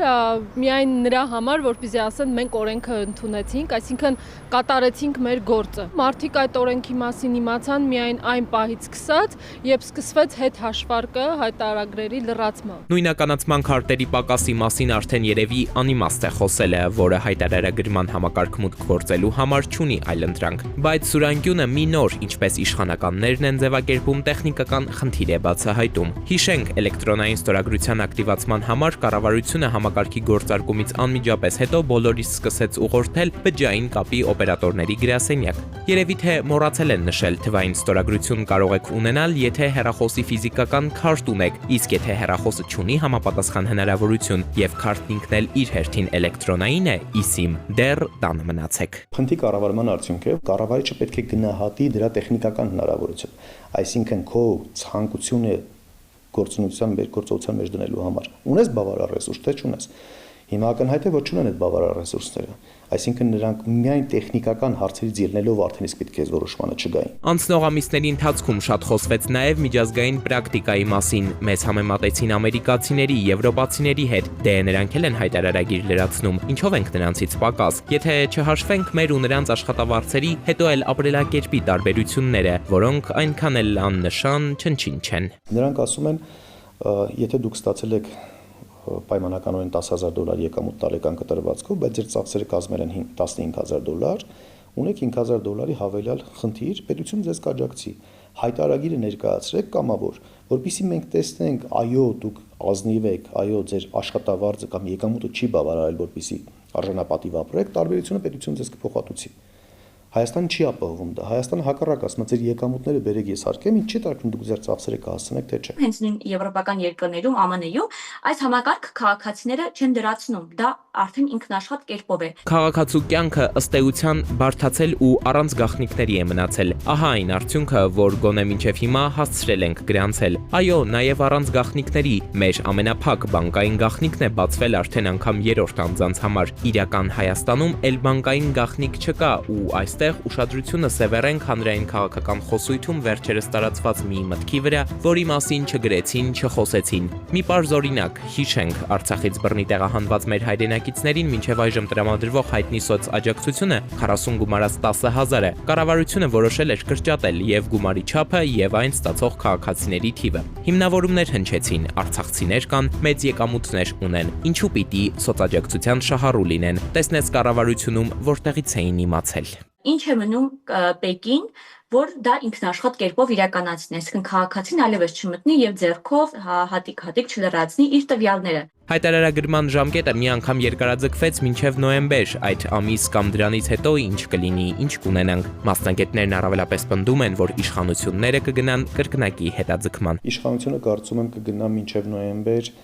միայն նրա համար, որպեսզի ասեն մենք օրենքը ընդունեցինք, այսինքն կատարեցինք մեր գործը։ Մարդիկ այդ օրենքի մասին իմացան միայն այն պահից սկսած, երբ սկսվեց հետ հաշվարկը հայտարարագրերի լրացման։ Նույնականացման քարտերի պակասի մասին արդեն երևի անիմաստ է խոսելը, որը հայտարարագրման համակարգ մուտք գործելու համար չունի այլընտրանք, բայց սուրանգյունը մի նոր, ինչպես իշխանականներն են ձևակերպում, տեխնիկական խնդիր է բացահայտում։ Հիշենք, էլեկտրոնային ստորագրության ակտիվացման համար կառավարությունը համակարգի գործարկումից անմիջապես հետո բոլորիս սկսեց ուղղորդել բջջային կապի օպերատորների գրասենյակ։ Երևի թե մոռացել են նշել, թվային ստորագրություն կարող եք ունենալ, եթե հեռախոսի ֆիզիկական քարտ ունեք, իսկ եթե հեռախոսը չունի համապատասխան հնարավորություն եւ քարտն ինքն էլ իր հերթին էլեկտրոնային է, իսիմ դեռ տանը մնացեք։ Փնթի կառավարման արդյունք է, կառավարիչը պետք է գնահատի դրա տեխնիկական հնարավորությունը, այսինքն քո ցանկությունը գործողության մեջ դնելու համար։ Ունես բավարար ռեսուրս, թե չունես։ Հիմա ակնհայտ է, որ չունեն այդ բավարար ռեսուրսները, այսինքն նրանք միայն տեխնիկական հարցերից ելնելով արդեն իսկ պետք է որոշմանը չգային։ Անցնող ամիսների ընթացքում շատ խոսվեց նաև միջազգային պրակտիկայի մասին, մեզ համեմատեցին ամերիկացիների, եվրոպացիների հետ, դե նրանք էլ են հայտարարագիր լրացնում, ինչով ենք նրանցից պակաս, եթե չհաշվենք մեր ու նրանց աշխատավարձերի, հետո էլ ապրելակերպի տարբերությունները, որոնք այնքան էլ աննշան չնչին չեն։ Նրանք ասում են, եթե դուք ստացել եք պայմանականորեն $10,000 եկամուտ տարեկան կտրվածքով, բայց ձեր ծախսերը կազմել են $15,000, ունեք $5,000 հավելյալ խնդիր, պետությունը ձեզ կաջակցի։ Հայտարարագիրը ներկայացրեք կամավոր, որpիսի մենք տեսնենք, այո, դուք ազնիվ եք, այո, ձեր աշխատավարձը կամ եկամուտը չի բավարարել, որpիսի արժանապատիվ ապրեք, տարբերությունը պետությունը ձեզ կփոխհատուցի։ Հայաստանը չի ապահովում դա։ Հայաստանը հակառակ ասում է, ձեր եկամուտները բերեք ես հարկեմ, ինչ չի տարբերում դուք ձեր ծախսերը կհասցնեք, թե չէ։ Հենց նույն եվրոպական երկրներում, ԱՄՆ-ում այս համակարգ քաղաքացիները չեն դրացնում, դա արդեն ինքնաշխատ կերպով է։ Քաղաքացու կյանքը ըստ էության բարդացել ու առանց գաղտնիքների է մնացել։ Ահա այն արդյունքը, որ գոնե մինչև հիմա հասցրել ենք գրանցել։ Այո, նաև առանց գաղտնիքների մեր ամենափակ բանկային գաղտնիքն է բացվել արդեն անգամ 3-րդ անձանց համար։ Իրական Հայաստանում էլ բանկային գաղտնիք չկա ու այստեղ ուշադրությունը սևեռենք հանրային քաղաքական խոսույթում վերջերս տարածված մի մտքի վրա, որի մասին չգրեցին, չխոսեցին։ Մի պարզ օրինակ, հիշենք Արցախից բռնի տեղահանված մեր հայրենակիցներին մինչև այժմ տրամադրվող հայտնի սոցաջակցությունը 40 գումարած 10,000-ը։ Կառավարությունը որոշել էր կրճատել եւ գումարի չափը եւ այն ստացող քաղաքացիների թիվը։ Հիմնավորումներ հնչեցին, արցախցիներ կան, մեծ եկամուտներ ունեն, ինչու պիտի սոցաջակցության շահառու լինեն։ Տեսնեց կառավարությունում, որտեղից էին իմացել։ Ինչ է մնում Պեկին, որ դա ինքնաշխատ կերպով իրականացնի, այսինքն քաղաքացին այլևս չմտնի եւ ձեռքով հատիկ չլրացնի իր տվյալները։ Հայտարարագրման ժամկետը մի անգամ երկարաձգվեց մինչև նոյեմբեր, այդ ամիս կամ դրանից հետո ինչ կլինի, ինչ կունենանք։ Մասնագետներն առավելապես պնդում են, որ իշխանությունները կգնան կրկնակի հետաձգման։ Իշխանությունը կարծում եմ կգնա մինչև նոյեմբեր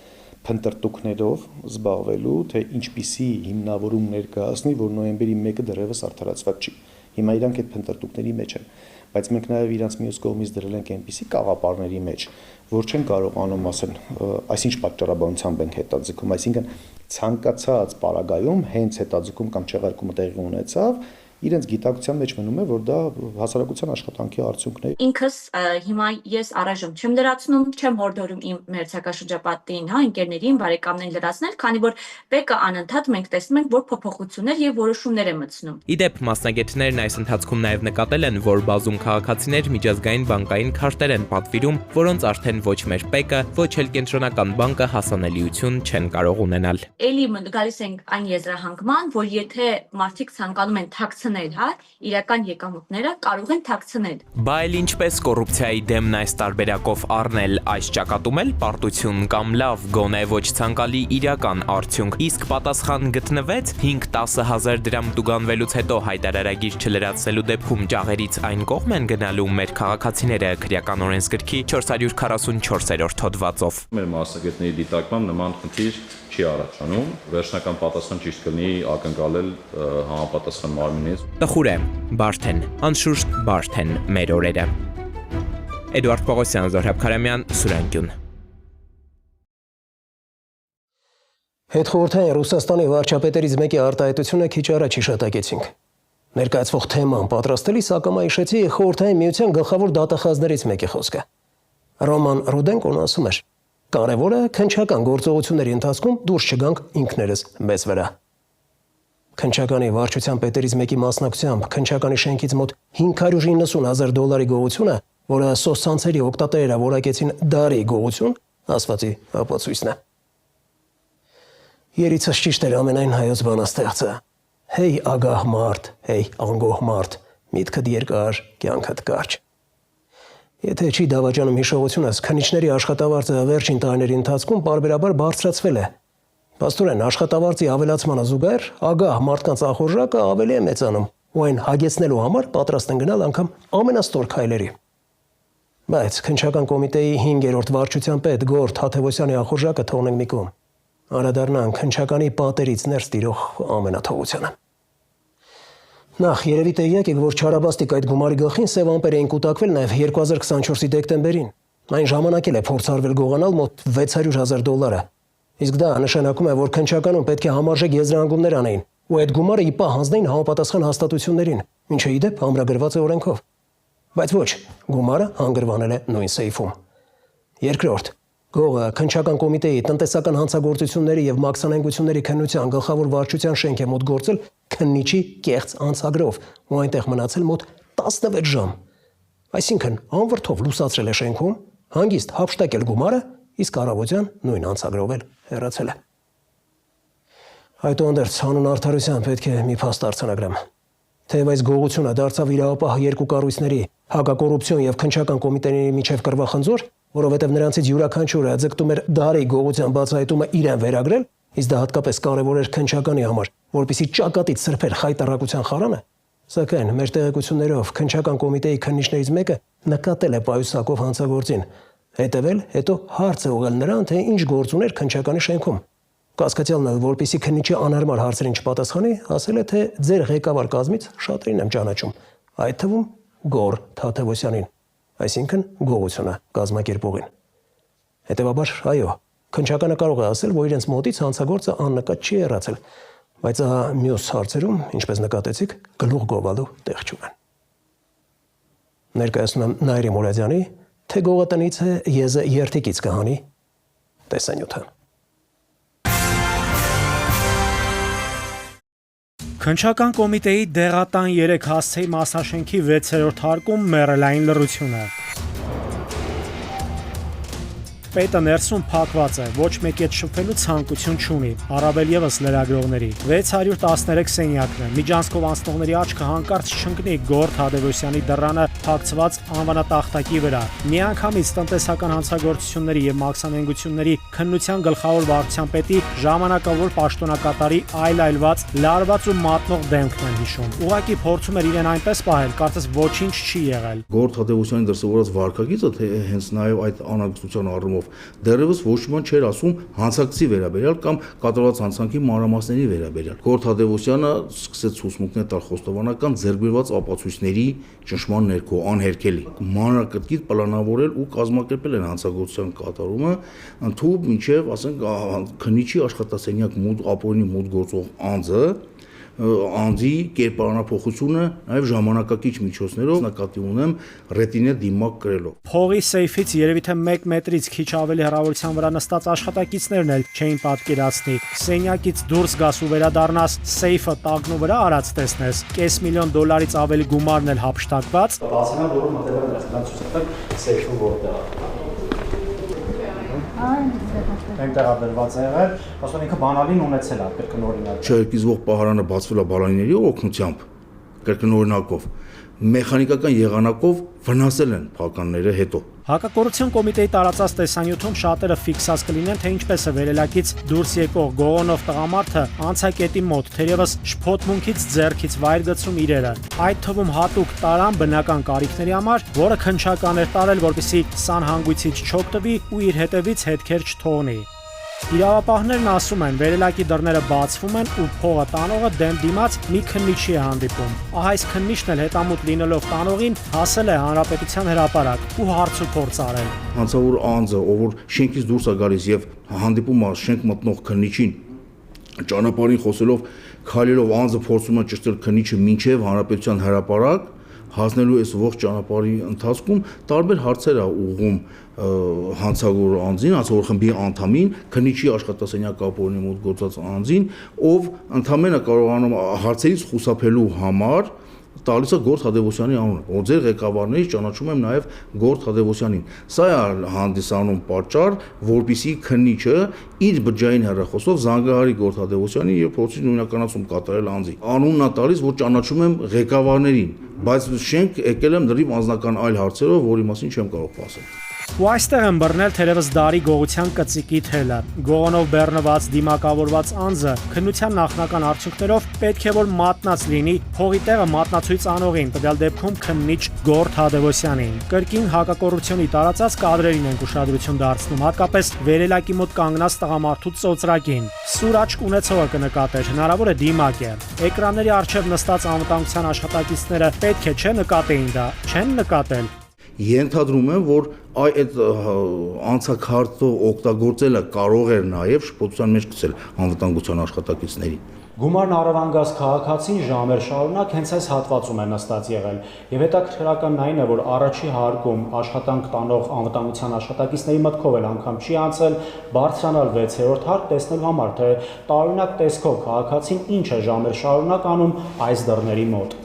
փնտրտուքներով զբաղվելու, թե ինչպիսի հիմնավորում ներկայացնի, որ նոյեմբերի 1-ը դեռևս արդարացված չի։ Հիմա իրանք այդ փնտրտուքների մեջ են, բայց մենք նաև իրանց մյուս կողմից դրել ենք այնպիսի կաղապարների մեջ, որ չեն կարող անոմասն այսինչ պատճառաբանությամբ ենք հետաձգում, այսինքն ցանկացած պարագայում հենց հետաձգում կամ չեղարկումը տեղի ունեցավ, իրենց գիտակցության մեջ մնում է, որ դա հասարակության աշխատանքի արդյունքն է։ Ինքս հիմա ես առայժմ չեմ լրացնում, չեմ հորդորում իմ մերձակաշրջապատին, ընկերներին, բարեկամներին լրացնել, քանի որ ՊԵԿ-ը անընդհատ մենք տեսնում ենք, որ փոփոխություններ եւ որոշումներ է մտցնում։ Իդեպ մասնագետներն այս ընթացքում նաև նկատել են, որ բազում քաղաքացիներ միջազգային բանկային քարտեր են պատվիրում, որոնց արդեն ոչ մեր ՊԵԿ-ը, ոչ էլ կենտրոնական բանկը հասանելիություն չեն կարող ունենալ։ Էլի գալիս ենք այն եզրահանգման, որ եթե մարդիկ ցանկանում են թաքցնել, իրական եկամուտները կարող են թաքցնել։ Բայց ինչպես կոռուպցիայի դեմն այս տարբերակով առնել, այս ճակատում էլ պարտություն կամ լավ գոնե ոչ ցանկալի իրական արդյունք, իսկ պատասխան գտնվեց 5-10,000 դրամ տուգանվելուց հետո հայտարարագիր չլրացնելու դեպքում ճաղերից այն կողմ են գնալու մեր քաղաքացիները քրեական օրենսգրքի 444-րդ հոդվածով։ Մեր մասնագետների դիտարկմամբ նման խնդիր չի առաջանում, վերջնական պատասխան ճիշտ կլինի ակնկալել համապատասխան մարմինից։ Տխուր է, բարդ են, անշուշտ բարդ են մեր օրերը։ Էդուարդ Պողոսյան, Զորհեբ Քարամյան, Սուրանգյուն։ Հետխորհրդային Ռուսաստանի վարչապետերից մեկի արտահայտությունը քիչ առաջ հիշատակեցինք։ Ներկայացվող թեման պատրաստելիս ակամա հիշեցի Խորհրդային Միության գլխավոր դատախազներից մեկի խոսքը։ Ռոման Ռուդենկոն ասում էր. «Կարևորը քննչական գործողությունների ընթացքում դուրս չգանք ինքներս մեզ վրա»։ Քննչականի վարչության պետերից մեկի մասնակցությամբ քննչականի շենքից մոտ $590,000 գողությունը, որը սոցցանցերի օգտատերերը որակեցին դարի գողություն, ասվածի ապացույցն է։ Երիցս ճիշտ էր ամենայն հայոց բանաստեղծը. «Հեյ ագահ մարդ, հեյ անգոհ մարդ, միտքդ երկար, կյանքդ կարճ»։ Եթե չի դավաճանում հիշողությունս, քննիչների աշխատավարձը վերջին տարիների ընթացքում պարբերաբար բարձրացվել է։ Փաստորեն աշխատավարձի ավելացմանը զուգահեռ ագահ մարդկանց ախորժակը ավելի է մեծանում ու այն հագեցնելու համար պատրաստ են գնալ անգամ ամենաստոր քայլերի։ Բայց քննչական կոմիտեի 5-րդ վարչության պետ Գոր Թաթևոսյանի ախորժակը թողնենք մի կողմ։ Անդրադառնանք քննչականի պատերից ներս տիրող ամենաթողությանը։ Նախ երևի տեղյակ եք, որ Չարաբաստիկ այդ գումարի գլխին սև ամպեր էին կուտակվել նաև 2024-ի դեկտեմբերին։ Այն ժամանակ էլ է փորձարվել գողանալ մոտ $600,000։ Իսկ դա նշանակում է, որ քննչականում պետք է համարժեք եզրահանգումներ անեին, ու այդ գումարը ի պահ հանձնեին համապատասխան հաստատություններին, ինչը ի դեպ ամրագրված է օրենքով։ Բայց ոչ, գումարը հանգրվանել է նույն սեյֆում։ Երկրորդ, գողը քննչական կոմիտեի տնտեսական հանցագործությունների եւ մաքսանենգությունների քննության գլխավոր վարչության շենք է մոտ գործել քննիչի կեղծ անցագրով ու այնտեղ մնացել մոտ 16 ժամ։ Այսինքն անվրդով լուսացրել է շենքում, հանգիստ հափշտակել գումարը, իսկ առավոտյան նույն անցագրով էլ հեռացել է։ Այդուհանդերձ հանուն արդարության պետք է մի փաստ արձանագրեմ։ Թեև այս գողությունը դարձավ իրավապահ երկու կառույցների հակակոռուպցիոն եւ քննչական կոմիտեների միջև կռվախնձոր, որովհետեւ նրանցից յուրաքանչյուրը ձգտում էր դարի գողության բացահայտումը իրեն վերագրել, իսկ դա հատկապես կարևոր էր քննչականի համար, որպեսզի ճակատից սրբեր խայտառակության խարանը, սակայն մեր տեղեկություններով քննչական կոմիտեի քննիչներից մեկը նկատել է պայուսակով հանցագործին, հետևել, հետո հարց է ուղղել նրան, թե ինչ գործ ուներ քննչականի շենքում։ Կասկածյալն էլ, որպեսզի քննիչի անհարմար հարցերին չպատասխանի, ասել է, թե ձեր ղեկավար կազմից շատերին եմ ճանաչում, այդ թվում Գոր Թաթևոսյանին, այսինքն գողությունը կազմակերպողին։ Հետևաբար, այո, քննչականը կարող է ասել, որ իրենց մոտից հանցագործը աննկատ չի հեռացել, բայց ահա մյուս հարցերում, ինչպես նկատեցիք, գլուխ գովալու տեղ չունեն։ Ներկայացնում եմ Նայիրի Մուրադյանի, թե գողը տնից է, եզը երթիկից կհանի տեսանյութը։ Քննչական կոմիտեի դեղատան 3 հասցեի մասնաշենքի 6-րդ հարկում մեռելային լռությունը։ Պետը ներսում փակված է, ոչ մեկի հետ շփվելու ցանկություն չունի, առավել եւս լրագրողների։ 613 սենյակն է, միջանցքով անցնողների աչքը հանկարծ չընկնի Գոր Թադևոսյանի դռանը փակցված անվանատախտակի վրա։ Միանգամից տնտեսական հանցագործությունների եւ մաքսանենգությունների քննության գլխավոր վարչության պետի ժամանակավոր պաշտոնակատարի այլայլված, լարված ու մատնող դեմքն են հիշում։ Ուղղակի փորձում էր իրեն այնպես պահել, կարծես ոչինչ չի եղել։ Գոր Թադևոսյանի դրսևորած վարքագիծը, թե հենց նաեւ այդ անհագստության առումով դեռևս ոչ ոք չէր ասում հանցակցի վերաբերյալ կամ կատարված հանցանքի մանրամասների վերաբերյալ։ Գոր Թադևոսյանը սկսեց հուսմունքներ տալ խոստովանական ձեռքբերված ապացույցների ճնշման ներքո անհերքելի։ Մանրակրկիտ պլանավորել ու կազմակերպել են հանցագործության կատարումը, ընդհանուր մինչև, ասենք, քննիչի աշխատասենյակ ապօրինի մոտ գործող անձի կերպարանափոխությունը նաև ժամանակակից միջոցներով նկատի ունեմ ռետինե դիմակ կրելով։ Փողի սեյֆից երևի թե 1 մետրից քիչ ավելի հեռավորության վրա նստած աշխատակիցներն էլ չէին պատկերացնի։ Սենյակից դուրս գաս ու վերադառնաս, սեյֆը տակնու վրա արած տեսնես, $500,000-ից ավելի գումարն էլ հափշտակված։ Բացանալ որը մտել է դրան ցույց տակ սեյֆը որտեղ է։ Այնտեղ աբերված է եղել, ասում ինքը բանալին ունեցել է կրկնօրինակ։ Չերկիզվող պահարանը բացվել է բալանիների օգնությամբ, կրկնօրինակով, մեխանիկական եղանակով վնասել են փականները հետո։ Հակակոռուպցիոն կոմիտեի տարածած տեսանյութում շատերը ֆիքսած կլինեն, թե ինչպես է վերելակից դուրս եկող գողոնով տղամարդը անցակետի մոտ թերևս շփոթմունքից ձեռքից վայր գցում իրերը։ Այդ թվում հատուկ տարան բնական կարիքների համար, որը քննչական էր տարել, որպեսզի սանհանգույցից չօգտվի ու իր հետևից հետքեր չթողնի։ Իրավապահներն ասում են, վերելակի դռները բացվում են ու փողը տանողը դեմ դիմաց մի քննիչի է հանդիպում։ Ահա այս քննիչն էլ հետամուտ լինելով տանողին հասել է Հանրապետության հրապարակ ու հարց ու փորձ արել։ Հանցավոր անձը, ով որ շենքից դուրս է գալիս եւ հանդիպում է շենք մտնող քննիչին, ճանապարհին խոսելով, քայլելով անձը փորձում է ճշտել քննիչը մինչև Հանրապետության հրապարակ, հասնելու այս ողջ ճանապարհի ընթացքում տարբեր հարցեր է ուղղում հանցավոր անձին, հանցավոր խմբի անդամին, քննիչի աշխատասենյակ ապօրինի մոտ գործած անձին, ով ընդամենը կարողանում հարցերից խուսափելու համար տալիս է Գոր Թադևոսյանի անունը, որ ձեր ղեկավարներից ճանաչում եմ նաև Գոր Թադևոսյանին։ Սա է հանդիսանում պատճառ, որպեսզի քննիչը իր բջջային հեռախոսով զանգահարի Գոր Թադևոսյանին եւ փորձի նույնականացում կատարել անձի։ Անունն է տալիս, որ ճանաչում եմ ղեկավարներին, բայց շենք եկել եմ լրիվ անձնական այլ հարցերով, որի մասին չեմ կարող ասել։ Ու այստեղ են բռնել թերևս դարի գողության կծիկի թելը։ Գողոնով բեռնված դիմակավորված անձը քննության նախնական արդյունքներով պետք է որ մատնած լինի փողի տեղը մատնացույց անողին, տվյալ դեպքում քննիչ Գորթ Հադևոսյանին։ Կրկին հակակոռուպցիոնի տարածած կադրերին են ուշադրություն դարձնում, հատկապես վերելակի մոտ կանգնած տղամարդու ծոծրակին։ Սուր աչք ունեցողը կնկատեր, հնարավոր է դիմակ է։ Էկրանների առջև նստած անվտանգության աշխատակիցները պետք է չէ նկատեին դա, չեն նկատել։ Ենթադրում եմ, որ այդ անցակարգը օգտագործելը կարող էր նաև շփոթության մեջ գցել անվտանգության աշխատակիցներին։ Գումարն առևանգած քաղաքացին ժամեր շարունակ հենց այս հատվածում է նստած եղել, եւ հետաքրքրականն այն է, որ առաջի հարկում աշխատանք տանող անվտանգության աշխատակիցների մտքով էլ անգամ չի անցել բարձրանալ 6-րդ հարկ տեսնելու համար, թե տարօրինակ տեսքով քաղաքացին ինչ է ժամեր շարունակ անում այս դռների մոտ։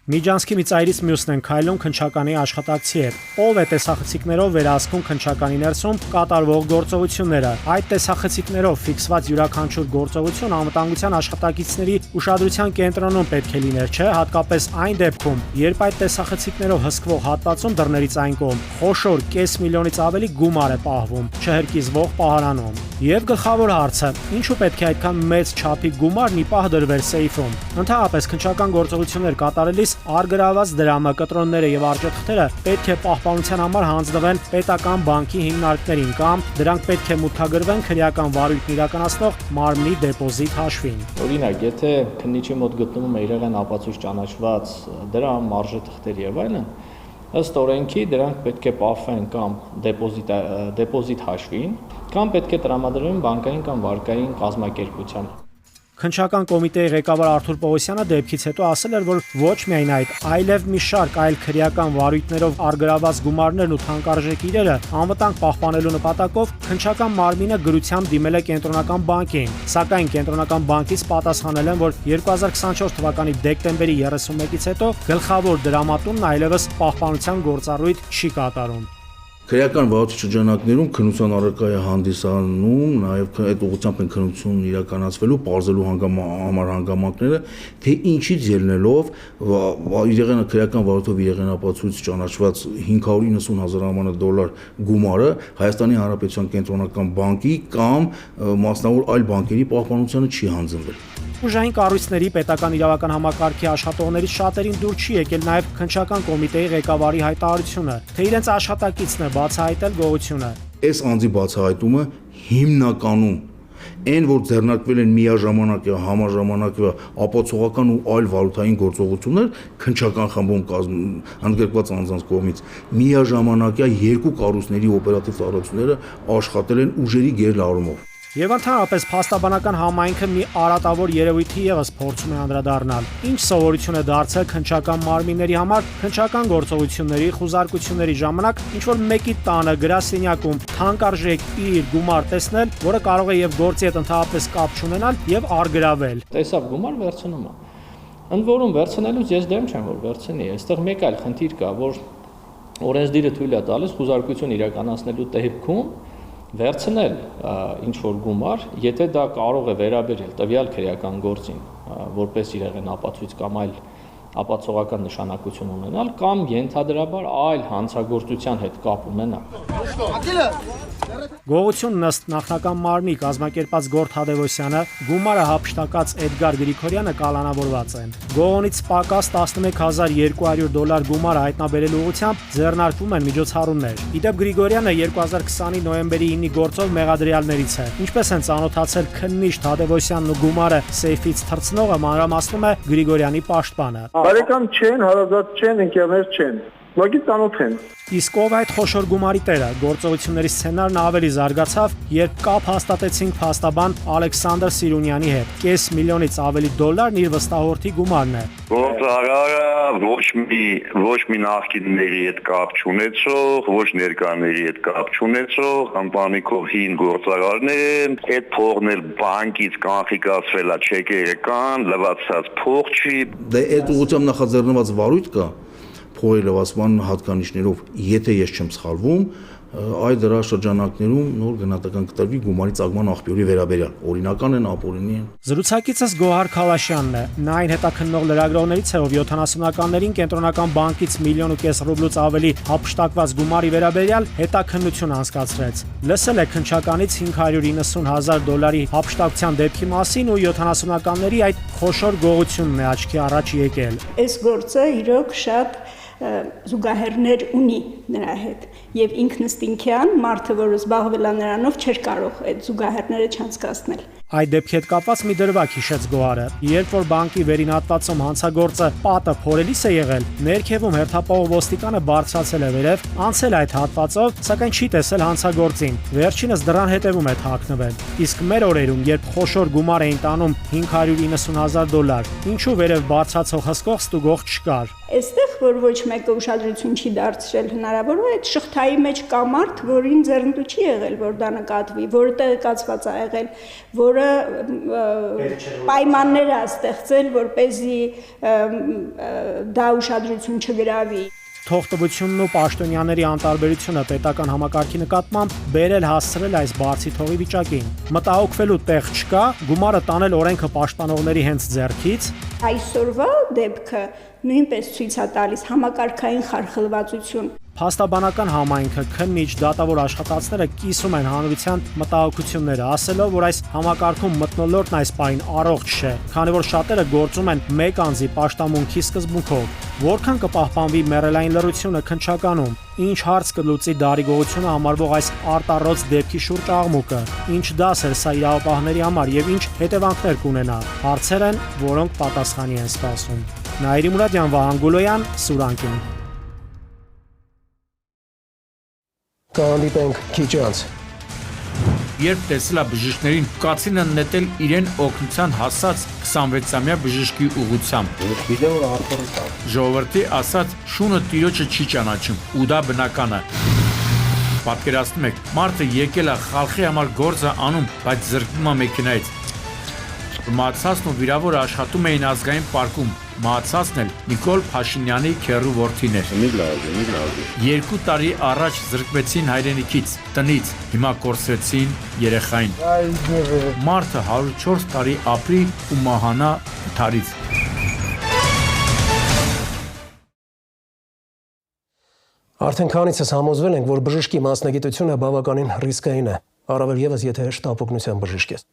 Միջանցքի մի ծայրից մյուսն են քայլում քննչականի աշխատակցի հետ։ Ով է տեսախցիկներով վերահսկում քննչականի ներսում կատարվող գործողությունները։ Այդ տեսախցիկներով ֆիքսված յուրաքանչյուր գործողություն անվտանգության աշխատակիցների ուշադրության կենտրոնում պետք է լիներ, չէ՞, հատկապես այն դեպքում, երբ այդ տեսախցիկներով հսկվող հատվածում դռներից այն կողմ խոշոր կես միլիոնից ավելի գումար է պահվում, չհրկիզվող պահարանում։ Եվ գլխավոր հարցը՝ ինչու պետք է այդքան մեծ չափի գումարն ի պահ դրվեր սեյֆում։ Ընդհանրապես քննչական գործողություններ կատարելիս արգրաված դրամը, կտրոնները եւ արժեթղթերը պետք է պահպանության համար հանձնվեն պետական բանկի հիմնարկներին կամ դրանք պետք է մուտքագրվեն քրեական վարույթն իրականացնող մարմնի դեպոզիտ հաշվին։ Օրինակ, եթե քննիչի մոտ գտնվում է իրական ապացույց ճանաչված դրամ, արժեթղթեր եւ այլն, ըստ օրենքի դրանք պետք է պահվեն կամ դեպոզիտ հաշվին, կամ պետք է տրամադրվեն բանկային կամ վարկային կազմակերպության։ Քննչական կոմիտեի ղեկավար Արթուր Պողոսյանը դեպքից հետո ասել էր, որ ոչ միայն այդ, այլև մի շարք այլ քրեական վարույթներով արգրաված գումարներն ու թանկարժեք իրերը անվտանգ պահպանելու նպատակով քննչական մարմինը գրությամբ դիմել է կենտրոնական բանկին, սակայն կենտրոնական բանկից պատասխանել են, որ 2024 թվականի դեկտեմբերի 31-ից հետո գլխավոր դրամատունն այլևս պահպանության գործառույթ չի կատարում։ Քրեական վարչի շրջանակներում քննության առարկա է հանդիսանում, նաև այդ ուղղությամբ են քննությունն իրականացվելու, բարձելու համար հանգամանքները, թե ինչից ելնելով իրեղենը քրեական վարույթով իրեղենապացույց ճանաչված 590,000 դոլար գումարը Հայաստանի Հանրապետության կենտրոնական բանկի կամ մասնավոր այլ բանկերի պահպանությանը չի հանձնվել։ Ուժային կառույցների պետական իրավական համակարգի աշխատողներից շատերին դուր չի եկել նաև քննչական կոմիտեի ղեկավարի հայտարարությունը, թե իրենց աշխատակիցն է բացահայտել գողությունը։ Այս անձի բացահայտումը հիմնականում այն, որ ձեռնարկվել են միաժամանակ եւ համաժամանակ ապացողական ու այլ վալութային գործողություններ քննչական խմբում ընդգրկված անձանց կողմից միաժամանակյա երկու կառույցների օպերատիվ ծառայությունները աշխատել են ուժերի գերլարումով։ Եվ ընդհանրապես փաստաբանական համայնքը մի արատավոր երևույթի ևս փորձում է անդրադառնալ։ Ինչ սովորություն է դարձել քննչական մարմինների համար քննչական գործողությունների խուզարկությունների ժամանակ ինչ-որ մեկի տանը գրասենյակում թանկարժեք իր գումար տեսնել, որը կարող է եւ գործի հետ ընդհանրապես կապ չունենալ եւ արգրավել։ Տեսավ գումար վերցնում է։ Ընդ որում վերցնելուց ես դեմ չեմ, որ վերցնի։ Այստեղ մեկ այլ խնդիր կա, որ օրենսդիրը թույլ է տալիս խուզարկություն իրականացնելու դեպքում վերցնել ինչ-որ գումար, եթե դա կարող է վերաբերել տվյալ քրեական գործին, որպես իրեղեն ապացույց կամ այլ ապացողական նշանակություն ունենալ կամ ենթադրաբար այլ հանցագործության հետ կապ ունենալ։ Գողությունն ըստ նախնական մարմնի կազմակերպած Գորթ Հադևոսյանը, գումարը հափշտակած Էդգար Գրիգորյանը կալանավորված են։ Գողոնից պակաս 11200 դոլար գումարը հայտնաբերելու ուղղությամբ ձեռնարկվում են միջոցառումներ։ Իդեպ Գրիգորյանը 2020-ի նոյեմբերի 9-ի գործով մեղադրյալներից է։ Ինչպես են ծանոթացել քննիչ Հադևոսյանն ու գումարը սեյֆից թռցնողը, մանրամասնում է Գրիգորյանի պաշտպանը։ Բարեկամ չեն, հարազատ չեն, ընկերներ չեն։ Ուղղակի ծանոթ են։ Իսկ ով այդ խոշոր գումարի տերը, գործողությունների սցենարն ավելի զարգացավ, երբ կապ հաստատեցինք փաստաբան Ալեքսանդր Սիրունյանի հետ։ Կես միլիոնից ավելի դոլարն իր վստահորդի գումարն է։ Գործարարը ոչ մի նախկինների հետ կապ չունեցող, ոչ ներկաների հետ կապ չունեցող, ընտանիքով հին գործարարներ են, այդ փողն էլ բանկից կանխիկացվել է, չեկերը կան, լվացած փող չի։ Դե այդ ուղղությամբ նախաձեռնված վարույթ կա, փողի լվացման հատկանիշներով, եթե ես չեմ սխալվում, այդ դրա շրջանակներում նոր գնահատական կտրվի գումարի ծագման աղբյուրի վերաբերյալ։ Օրինական են, ապօրինի են։ Զրուցակիցս Գոհար Քալաշյանն է։ Նա այն հետաքննող լրագրողներից է, ով 70-ականներին կենտրոնական բանկից 1,5 միլիոն ռուբլուց ավելի հափշտակված գումարի վերաբերյալ հետաքննություն անցկացրեց։ Լսել է քննչականից $590,000 հափշտակության դեպքի մասին ու 70-ականների այդ խոշոր գողությունն է աչքի առաջ եկել։ Այս գործը իրոք շատ զուգահեռներ ունի նրա հետ եւ ինքնըստինքյան մարդը, որը զբաղվել է նրանով, չէր կարող այդ զուգահեռները չանցկացնել։ Այդ դեպքի հետ կապված մի դրվագ հիշեց Գոհարը։ Երբ որ բանկի վերին հատվածում հանցագործը պատը փորելիս է եղել, ներքևում հերթապահող ոստիկանը բարձրացել է վերև, անցել այդ հատվածով, սակայն չի տեսել հանցագործին։ Վերջինս դրան հետևում է թաքնվել։ Իսկ մեր օրերում, երբ խոշոր գումար էին տանում $590,000, ինչու վերև բարձրացող հսկող ստուգող չկար։ Այստեղ որ ոչ մեկը ուշադրություն չի դարձրել, հնարավոր է այդ շղթայի մեջ կա մարդ, որին ձեռնտու չի եղել, որ դա նկատվի, որը տեղեկացված է եղել, որը պայմաններ է ստեղծել, որպեսզի դա ուշադրություն չգրավի։ Թողտվությունն ու պաշտոնյաների անտարբերությունը պետական համակարգի նկատմամբ բերել հասցրել այս բարձի թողի վիճակին։ Մտահոգվելու տեղ չկա, գումարը տանել օրենքը պաշտպանողների հենց ձեռքից։ Այսօրվա դեպքը նույնպես ցույց է տալիս համակարգային խարխլվածություն։ Փաստաբանական համայնքը, քննիչ, դատավոր աշխատածները կիսում են հանրության մտահոգությունները, ասելով, որ այս համակարգում մթնոլորտն այս պահին առողջ չէ, քանի որ շատերը գործում են մեկ անձի պաշտամունքի սկզբունքով։ Որքան կպահպանվի մեռելային լռությունը քննչականում, ինչ հարց կլուծի դարիգողությունը համարվող այս արտառոց դեպքի շուրջ աղմուկը, ինչ դաս էր սա իրավապահների համար եւ ինչ հետևանքներ կունենա։ Հարցեր են, որոնք պատասխանի են սպասում։ Նաիրի Մուրադյան, Վահան Գուլոյան, Սուրանկին։ Կհանդիպենք քիչ անց։ Երբ տեսել է բժիշկներին, կացին են նետել իրեն օգնության հասած 26-ամյա բժշկի ուղղությամբ։ Ժողովրդի ասած շունը տիրոջը չի ճանաչում, ու դա բնական է։ Պատկերացնում եք, մարդը եկել է խալխի համար գործը անում, բայց զրկվում է մեքենայից։ Մահացածն ու վիրավորը աշխատում էին ազգային պարկում, մահացածն էլ Նիկոլ Փաշինյանի քեռու որդին էր։ 2 տարի առաջ զրկվեցին հայրենիքից, տնից, հիմա կորսրեցին երեխային։ Մարդը 104 տարի ապրի ու մահանա թարից։ Արդեն քանիցս համոզվել ենք, որ բժշկի մասնագիտությունը բավականին ռիսկային է, առավել ևս եթե շտապօգնության բժիշկ ես։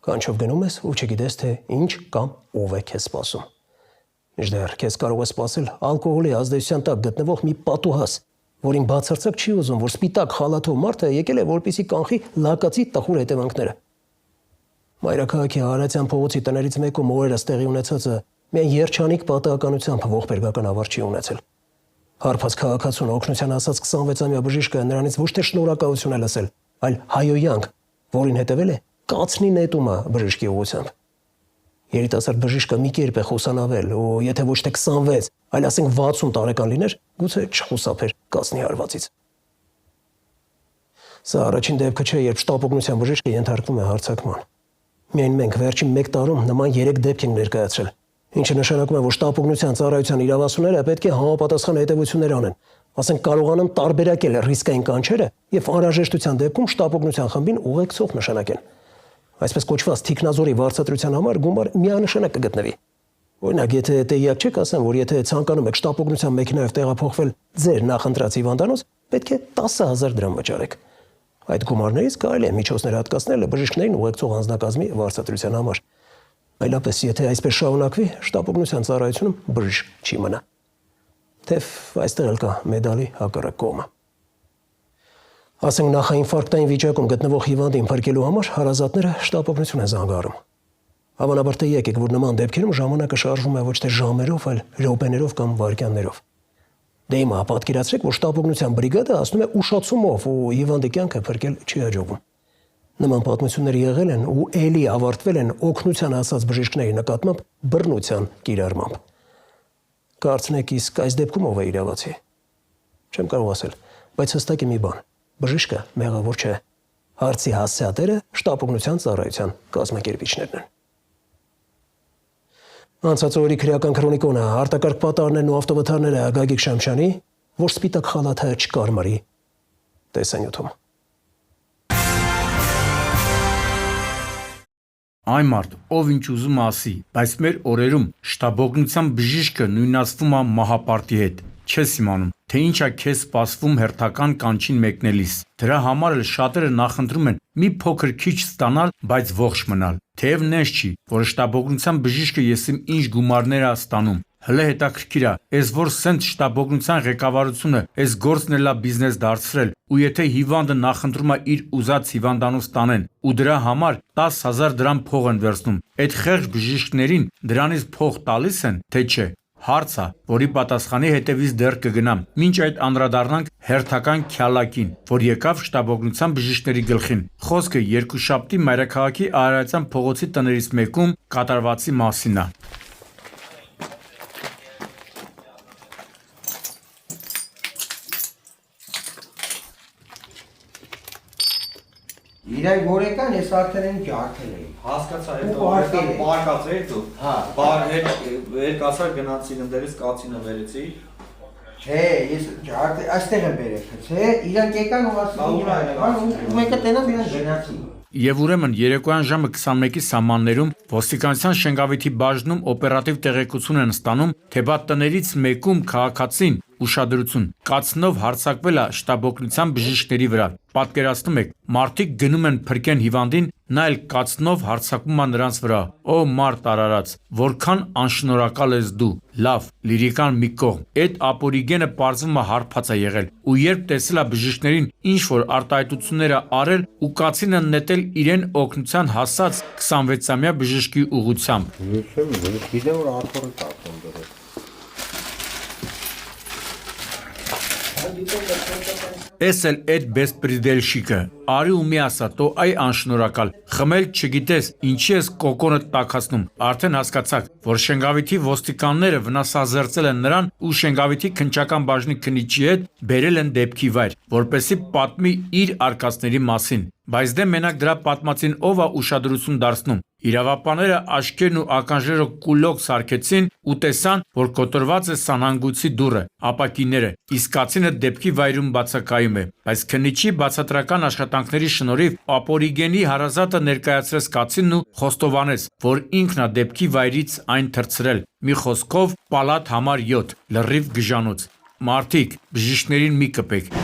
Կանչով գնում ես ու չգիտես, թե ինչ կամ ով է քեզ սպասում։ Մինչդեռ քեզ կարող է սպասել ալկոհոլի ազդեցության տակ գտնվող մի պատուհաս, որին բացարձակ չի ուզում, որ սպիտակ խալաթով մարդը եկել է, որպեսզի կանխի լակածի տխուր հետևանքները։ Մայրաքաղաքի Արարատյան փողոցի տներից մեկում օրերս տեղի ունեցածը միայն երջանիկ պատահականությամբ ողբերգական ավարտ չի ունեցել։ Հարբած քաղաքացուն օգնության ասած 26-ամյա բժիշկը նրանից ոչ թե շնորհակալություն է լսել, այլ հայոյանք, որին հետևել է կացնի նետումը բժշկի ուղղությամբ։ Երիտասարդ բժիշկը մի կերպ է խոսանավել, ու եթե ոչ թե 26, այլ ասենք 60 տարեկան լիներ, գուցե չխուսափեր կացնի հարվածից։ Սա առաջին դեպքը չէ, երբ շտապօգնության բժիշկը ենթարկվում է հարձակման։ Միայն մենք վերջին 1 տարում նման 3 դեպք ենք ներկայացրել, ինչը նշանակում է, որ շտապօգնության ծառայության իրավասուները պետք է համապատասխան հետևություններ անեն, ասենք կարողանան տարբերակել ռիսկային կանչերը եւ անհրաժեշտության դեպքում շտապօգնության խմբին ուղեկցող նշանակեն։ Այսպես կոչված թիկնազորի վարձատրության համար գումար միանշանակ կգտնվի։ Օրինակ, եթե տեղյակ չեք, ասեմ, որ եթե ցանկանում եք շտապօգնության մեքենայով տեղափոխվել ձեր նախընտրած հիվանդանոց, պետք է 10,000 դրամ վճարեք։ Այդ գումարներից կարելի է միջոցներ հատկացնել բժիշկներին ուղեկցող անձնակազմի վարձատրության համար։ Այլապես, եթե այսպես շարունակվի, շտապօգնության ծառայությունում բժիշկ չի մնա։ Թեև այստեղ էլ կա մեդալի հակառակ կողմը։ Ասենք նախաինֆարկտային վիճակում գտնվող հիվանդին փրկելու համար հարազատները շտապօգնություն են զանգահարում։ Հավանաբար տեղյակ եք, որ նման դեպքերում ժամանակը շարժվում է ոչ թե ժամերով, այլ րոպեներով կամ վայրկյաններով։ Դե հիմա պատկերացրեք, որ շտապօգնության բրիգադը ասում է ուշացումով ու հիվանդի կյանքը փրկել չի հաջողվում։ Նման պատմությունները եղել են ու էլի ավարտվել են օգնության ասած բժիշկների նկատմամբ բռնության կիրառմամբ։ Կարծնեք, իսկ այս դեպքում ով է իրավացի։ Չեմ կարող ասել, բայց հստակ է մի բան. բժիշկը մեղավոր չէ։ Հարցի հասցեատերը շտապօգնության ծառայության կազմակերպիչներն են։ Անցած օրի քրեական քրոնիկոնը արտակարգ պատառներն ու ավտովթարները Գագիկ Շամշյանի, որ սպիտակ խալաթը չկարմարի, տեսանյութում։ Այն մարդ, ով ինչ ուզում ասի, բայց մեր օրերում շտաբօգնության բժիշկը նույնացվում է մահապարտի հետ։ Չես իմանում, թե ինչ է քեզ սպասվում հերթական կանչին մեկնելիս։ Դրա համար էլ շատերը նախընտրում են մի փոքր քիչ ստանալ, բայց ողջ մնալ։ Թեև նենց չի, որ շտաբօգնության բժիշկը եսիմ ինչ գումարներ է ստանում։ Հələ հետաքրքիր է, ես որ սենց շտաբօգնության ղեկավարությունը այս գործն էլա բիզնես դարձրել, ու եթե հիվանդը նախընտրում է իր ուզած հիվանդանոց տանեն, ու դրա համար 10,000 դրամ փող են վերցնում, այդ խեղճ բժիշկներին դրանից փող տալիս են, թե չէ։ Հարց է, որի պատասխանի հետևից դեռ կգնամ, մինչ այդ անդրադառնանք հերթական քյալակին, որ եկավ շտաբօգնության բժիշկների գլխին։ Խոսքը երկուշաբթի Մայրաքաղաքի Արարատյան փողոցի տներից մեկում կատարվածի մասին է։ Իրայ գորեկան ես արդեն են ջարդել էի։ Հասկացա, հետո պարկած էի դու։ Հա, բար երկասար գնացի ընդերից կացինը վերեցի։ Չէ, ես ջարդել, այստեղ եմ բերել, չէ, իրանք եկան ու ասում, ու մեկը տենամ իրան գնացի։ Եվ ուրեմն երեկոյան ժամը 21-ի սահմաններում ոստիկանության Շենգավիթի բաժնում օպերատիվ տեղեկություն են ստանում, թե բա տներից մեկում քաղաքացին ուշադրություն կացնով հարձակվել է շտաբօգնության բժիշկների վրա։ Պատկերացնում եք, մարդիկ գնում են փրկեն հիվանդին, նա էլ կացնով հարձակվում է նրանց վրա։ Օ մարդ արարած, որքան անշնորհակալ ես դու։ Լավ, լիրիկան մի կողմ։ Այդ ապորիգենը պարզվում է հարբած է եղել, ու երբ տեսել է բժիշկներին ինչ որ արտահայտություններ է արել ու կացինը նետել իրեն օգնության հասած 26-ամյա բժշկի ուղղությամբ։ Գիտեմ որ աթոռը տակում դրել։ Էս էլ այդ բեսպրիդելշիկը, արի ու մի ասա, տո այ անշնորհակալ, խմել չգիտես, ինչի ես կոկոնը տաքացնում, արդեն հասկացաք, որ Շենգավիթի ոստիկանները վնասազերծել են նրան ու Շենգավիթի քննչական բաժնի քննիչի հետ բերել են դեպքի վայր, որպեսզի պատմի իր արկածների մասին, բայց դե մենակ դրա պատմածին ով է ուշադրություն դարձնում։ Իրավապանները աչքերն ու ականջերը կուլոկ սարքեցին ու տեսան, որ կոտրված է սանհանգույցի դուռը, ապակիները, իսկ կացինը դեպքի վայրում բացակայում է, բայց քննիչի բացատրական աշխատանքների շնորհիվ ապորիգենի հարազատը ներկայացրեց կացինն ու խոստովանեց, որ ինքն է դեպքի վայրից այն թռցրել։ Մի խոսքով պալատ համար 7, լրիվ գժանոց։ Մարդիկ, բժիշկներին մի կպեք։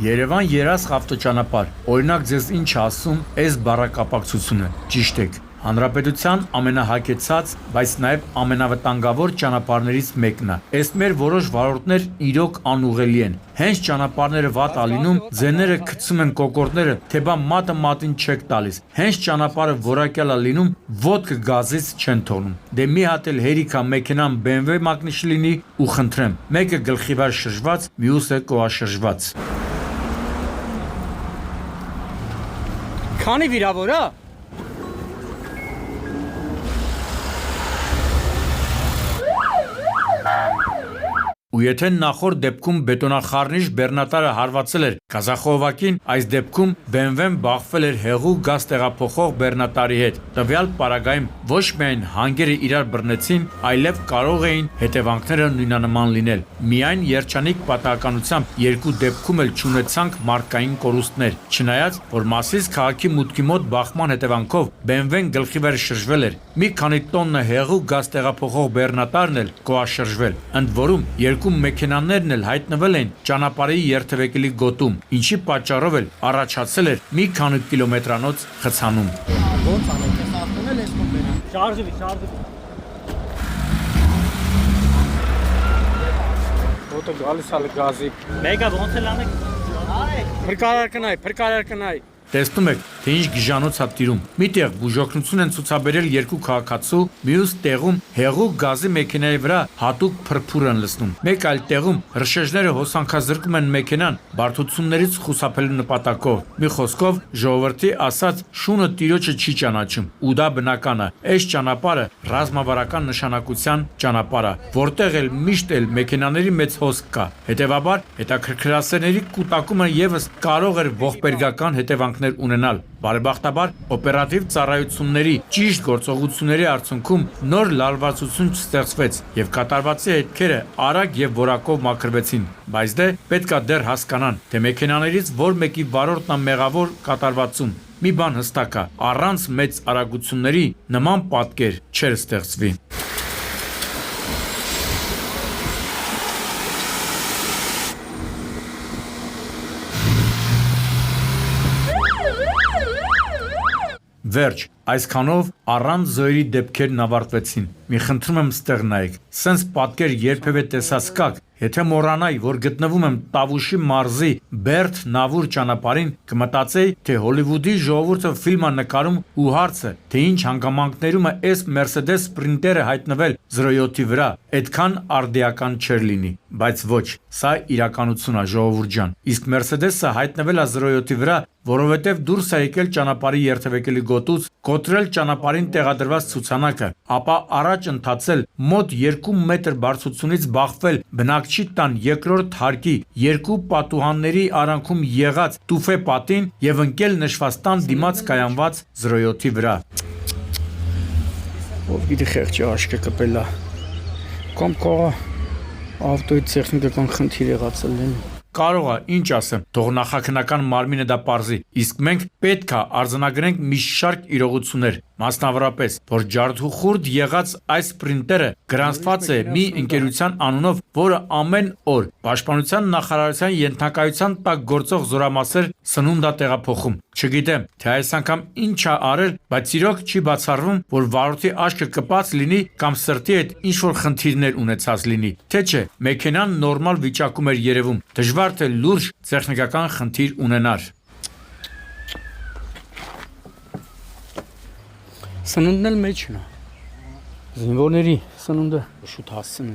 Երևան Երասխ ավտոճանապարհ, օրինակ ձեզ ինչ ասում, այս բառակապակցությունը, ճիշտ եք, հանրապետության ամենահագեցած, բայց նաև ամենավտանգավոր ճանապարհներից մեկն է։ Այս մեր որոշ վարորդներ իրոք անուղելի են։ Հենց ճանապարհները վատ ալինում, ձեները գցում են կոկորդները, թե բա մատը մատին չեք տալիս։ Հենց ճանապարհը որակյալ է լինում, ոդկը գազից չեն թողնում։ Դե մի հատ էլ հերիքա մեքենան BMW մագնիշ լինի ու խնդրեմ, մեկը գլխի վար շրջված, մյուսը կոաշրջված։ Քանի վիրավոր է։ Ու եթե նախորդ դեպքում բետոնախառնիչ բեռնատարը հարվածել էր գազախողովակին, այս դեպքում BMW-ն բախվել էր հեղուկ գազ տեղափոխող բեռնատարի հետ։ Տվյալ պարագայում ոչ միայն հանգերը իրար բռնեցին, այլև կարող էին հետևանքները նույնանման լինել։ Միայն երջանիկ պատահականությամբ երկու դեպքում էլ չունեցանք մարդկային կորուստներ, չնայած որ Մասիս քաղաքի մուտքի մոտ բախման հետևանքով BMW-ն գլխի վեր շրջվել էր։ Մի քանի տոննա հեղուկ գազ տեղափոխող բեռնատարն էլ կոաշրջվել։ Ընդ որում երկու մեքենաներն էլ հայտնվել են ճանապարհի երթևեկելի գոտում, ինչի պատճառով էլ առաջացել էր մի քանի կիլոմետրանոց խցանում։ Ո՞նց անենք, ես ախտնել ես կոմբենա։ Շարժվի։ Ոտը գալիս է գազի։ Մեգա ոնց էլ անեք։ Փրկարար կնայ։ Տեսնում եք, թե ինչ գժանոց է տիրում։ Միտեղ բուժօգնություն են ցուցաբերել երկու քաղաքացու, մյուս տեղում հեղուկ գազի մեքենայի վրա հատուկ փրփուր են լցնում։ Մեկ այլ տեղում ռշեժները հոսանքազրկում են մեքենան բարդություններից խուսափելու նպատակով։ Մի խոսքով ժողովրդի ասած շունը տիրոջը չի ճանաչում, ու դա բնական է։ Այս ճանապարհը ռազմավարական նշանակության ճանապարհ է, որտեղ էլ միշտ էլ մեքենաների մեծ հոսք կա։ Հետևաբար հետաքրքրասերների կուտակումը եւս կարող էր ողբերգական հետևանքներ ունենալ։ Բարեբախտաբար օպերատիվ ծառայությունների ճիշտ գործողությունների արդյունքում նոր լարվածություն չստեղծվեց եւ կատարվածի հետքերը արագ եւ որակով մաքրվեցին, բայց դե պետքա դեռ հասկանան, թե մեքենաներից որ մեկի վարորդն է մեղավոր կատարվածում։ Մի բան հստակ է, առանց մեծ արագությունների նման պատկեր չէր ստեղծվի։ Վերջ, այսքանով առանց զոհերի դեպքերն ավարտվեցին։ Մի խնդրում եմ ստեղ նայեք։ Սենց պատկեր երբևէ տեսած կաք, եթե մոռանայի, որ գտնվում եմ Տավուշի մարզի Բերդ Նավուր ճանապարհին, կմտածեի, թե Հոլիվուդի ժողովուրդը ֆիլմ է նկարում ու հարցը, թե ինչ հանգամանքներում է այս Mercedes Sprinter-ը հայտնվել 07-ի վրա, այդքան արդիական չէր լինի, բայց ոչ, սա իրականություն է, ժողովուրդ ջան։ Իսկ Mercedes-ը հայտնվել է 07-ի վրա, որովհետև դուրս է եկել ճանապարհի երթևեկելի գոտուց, կոտրել ճանապարհին տեղադրված ցուցանակը, ապա առաջ ընթացել մոտ 2 մետր բարձրությունից բախվել բնակչի տան երկրորդ հարկի երկու պատուհանների արանքում եղած տուֆե պատին եւ ընկել նշված տան դիմաց կայանված 07-ի վրա։ Ով գիտի խեղճի աշկը կպել է։ Կամ կողա ավտոյի տեխնիկական խնդիր եղածել լինի։ Կարող է, ինչ ասեմ, թող նախաքնական մարմինը դա պարզի, իսկ մենք պետք է արձանագրենք մի շարք իրողություններ, մասնավորապես, որ ջարդուխուրդ եղած այս Sprinter-ը գրանցված է մի ընկերության անունով, որը ամեն օր Պաշտպանության նախարարության ենթակայության տակ գործող զորամասեր սնունդ է տեղափոխում։ Չգիտեմ, թե այս անգամ ինչ է արել, բայց իրոք չի բացառվում, որ վարորդի աչքը կպած լինի կամ սրտի հետ ինչ-որ խնդիրներ ունեցած լինի, թե չէ, մեքենան նորմալ վիճակում էր երևում, դժվար թե լուրջ տեխնիկական խնդիր ունենար։ Սնունդն էլ մեջն է։ Զինվորների սնունդը շուտ հասցնեն։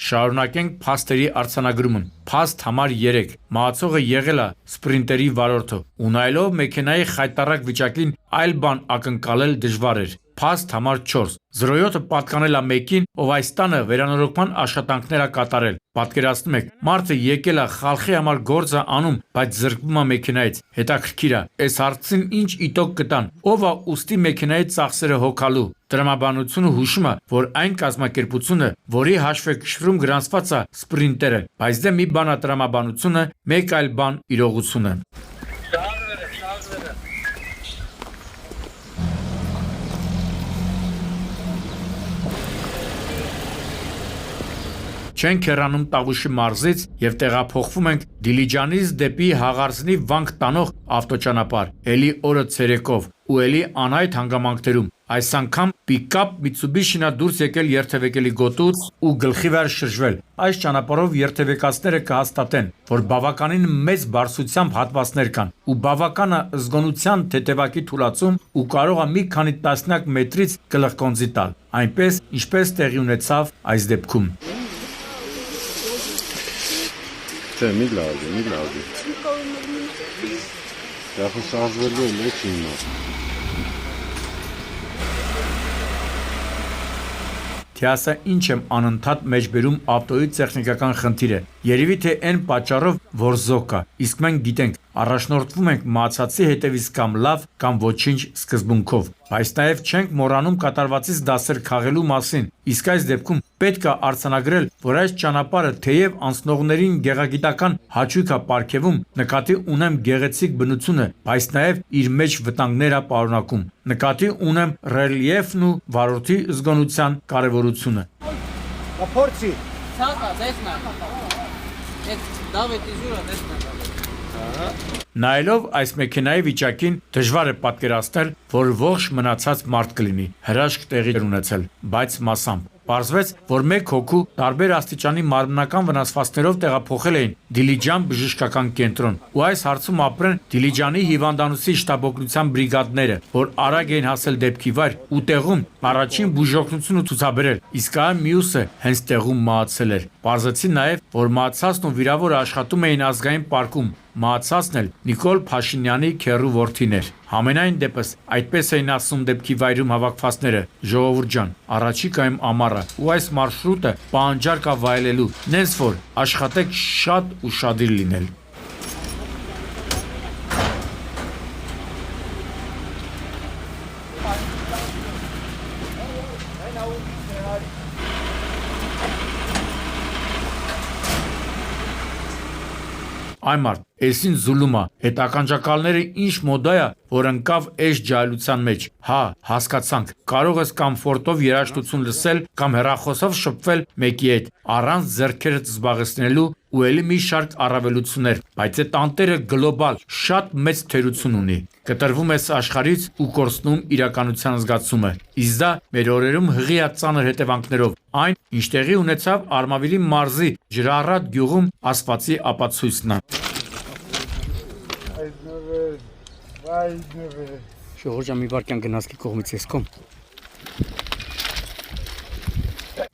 Շարունակենք փաստերի արձանագրումը։ Փաստ համար 3. Մահացողը եղել է Sprinter-ի վարորդը, ու նայելով մեքենայի խայտառակ վիճակին այլ բան ակնկալել դժվար էր։ Փաստ համար 4. 07-ը պատկանել է մեկին, ով այս տանը վերանորոգման աշխատանքներ է կատարել։ Պատկերացնում եք, մարդը եկել է խալխի համար գործը անում, բայց զրկվում է մեքենայից։ Հետաքրքիր է, այս հարցին ինչ իտոկ կտան, ով է ուստի մեքենայի ծախսերը հոգալու։ Տրամաբանությունը հուշում է, որ այն կազմակերպությունը, որի հաշվեկշռում գրանցված է Sprinter-ը, բայց դե մի բան է տրամաբանությունը, մեկ այլ բան իրողությունը։ Չենք հեռանում Տավուշի մարզից եւ տեղափոխվում ենք Դիլիջանից դեպի Հաղարձնի վանք տանող ավտոճանապարհ, էլի օրը ցերեկով ու էլի անհայտ հանգամանքներում։ Այս անգամ պիկապ Mitsubishi-ն է դուրս եկել երթևեկելի գոտուց ու գլխի վրա շրջվել։ Այս ճանապարհով երթևեկացները կհաստատեն, որ բավականին մեծ բարձրությամբ հատվածներ կան ու բավական է զգոնության թեթևակի թուլացում ու կարող է մի քանի տասնյակ մետրից գլխկոնձի տալ, այնպես ինչպես տեղի ունեցավ այս դեպքում։ Չէ, մի լավ է։ Դա խոսազվելու է մեծ իննա։ Թե ասա ինչ եմ անընդհատ մեջբերում ավտոյի տեխնիկական խնդիրը, երևի թե այն պատճառով, որ զոհ կա, իսկ մենք գիտենք, առաջնորդվում ենք մահացածի հետևից կամ լավ կամ ոչինչ սկզբունքով, բայց նաև չենք մոռանում կատարվածից դասեր քաղելու մասին, իսկ այս դեպքում պետք է արձանագրել, որ այս ճանապարհը թեև անցնողներին գեղագիտական հաճույք է պարգևում, նկատի ունեմ գեղեցիկ բնությունը, բայց նաև իր մեջ վտանգներ է պարունակում, նկատի ունեմ ռելիեֆն ու վարորդի զգոնության կարևորությունը։ Փորձի։ Ցածա, դեսնա։ Այդ Դավիթի զուրը դեսնա։ Նայելով այս մեքենայի վիճակին դժվար է պատկերացնել, որ ողջ մնացած մարդ կլինի, հրաշք տեղի ունեցել, բայց մասամբ։ Պարզվեց, որ մեկ հոգու տարբեր աստիճանի մարմնական վնասվածքներով տեղափոխել էին Դիլիջան բժշկական կենտրոն, ու այս հարցում ապրեն Դիլիջանի հիվանդանոցի շտաբօգնության բրիգադները, որ արագ էին հասել դեպքի վայր ու տեղում առաջին բուժօգնությունը ցուցաբերել, իսկ այն մյուսը հենց տեղում մահացել էր։ Պարզեցին նաև, որ մահացածն ու վիրավորը աշխատում էին ազգային պարկում, մահացածն էլ Նիկոլ Փաշինյանի քեռու որդին էր։ Համենայն դեպս այդպես էին ասում դեպքի վայրում հավաքվածները, ժողովուրդ ջան, առաջիկայում ամառը ու այս մարշրուտը պահանջարկ է վայելելու, նենց որ աշխատեք շատ ուշադիր լինել։ Այ մարդ, էսին զուլումա, այդ ականջակալները ինչ մոդայա, որ ընկավ էշ ջահելության մեջ, հա, հասկացանք, կարող ես կամ ֆորտով երաժշտություն լսել, կամ հեռախոսով շփվել մեկի հետ, առանց ձեռքերդ զբաղեցնելու ու էլի մի շարք առավելություններ, բայց այդ անտերը գլոբալ, շատ մեծ թերություն ունի, կտրվում ես աշխարհից ու կորցնում իրականության զգացումը, իսկ դա մեր օրերում հղիա ծանր հետևանքներով, այն, ինչ տեղի ունեցավ Արմավիրի մարզի Ջրառատ գյուղում ասվածի ապացույցն է։ Շողոր ջան մի վարքյան գնացքի կողմից ես կոմ։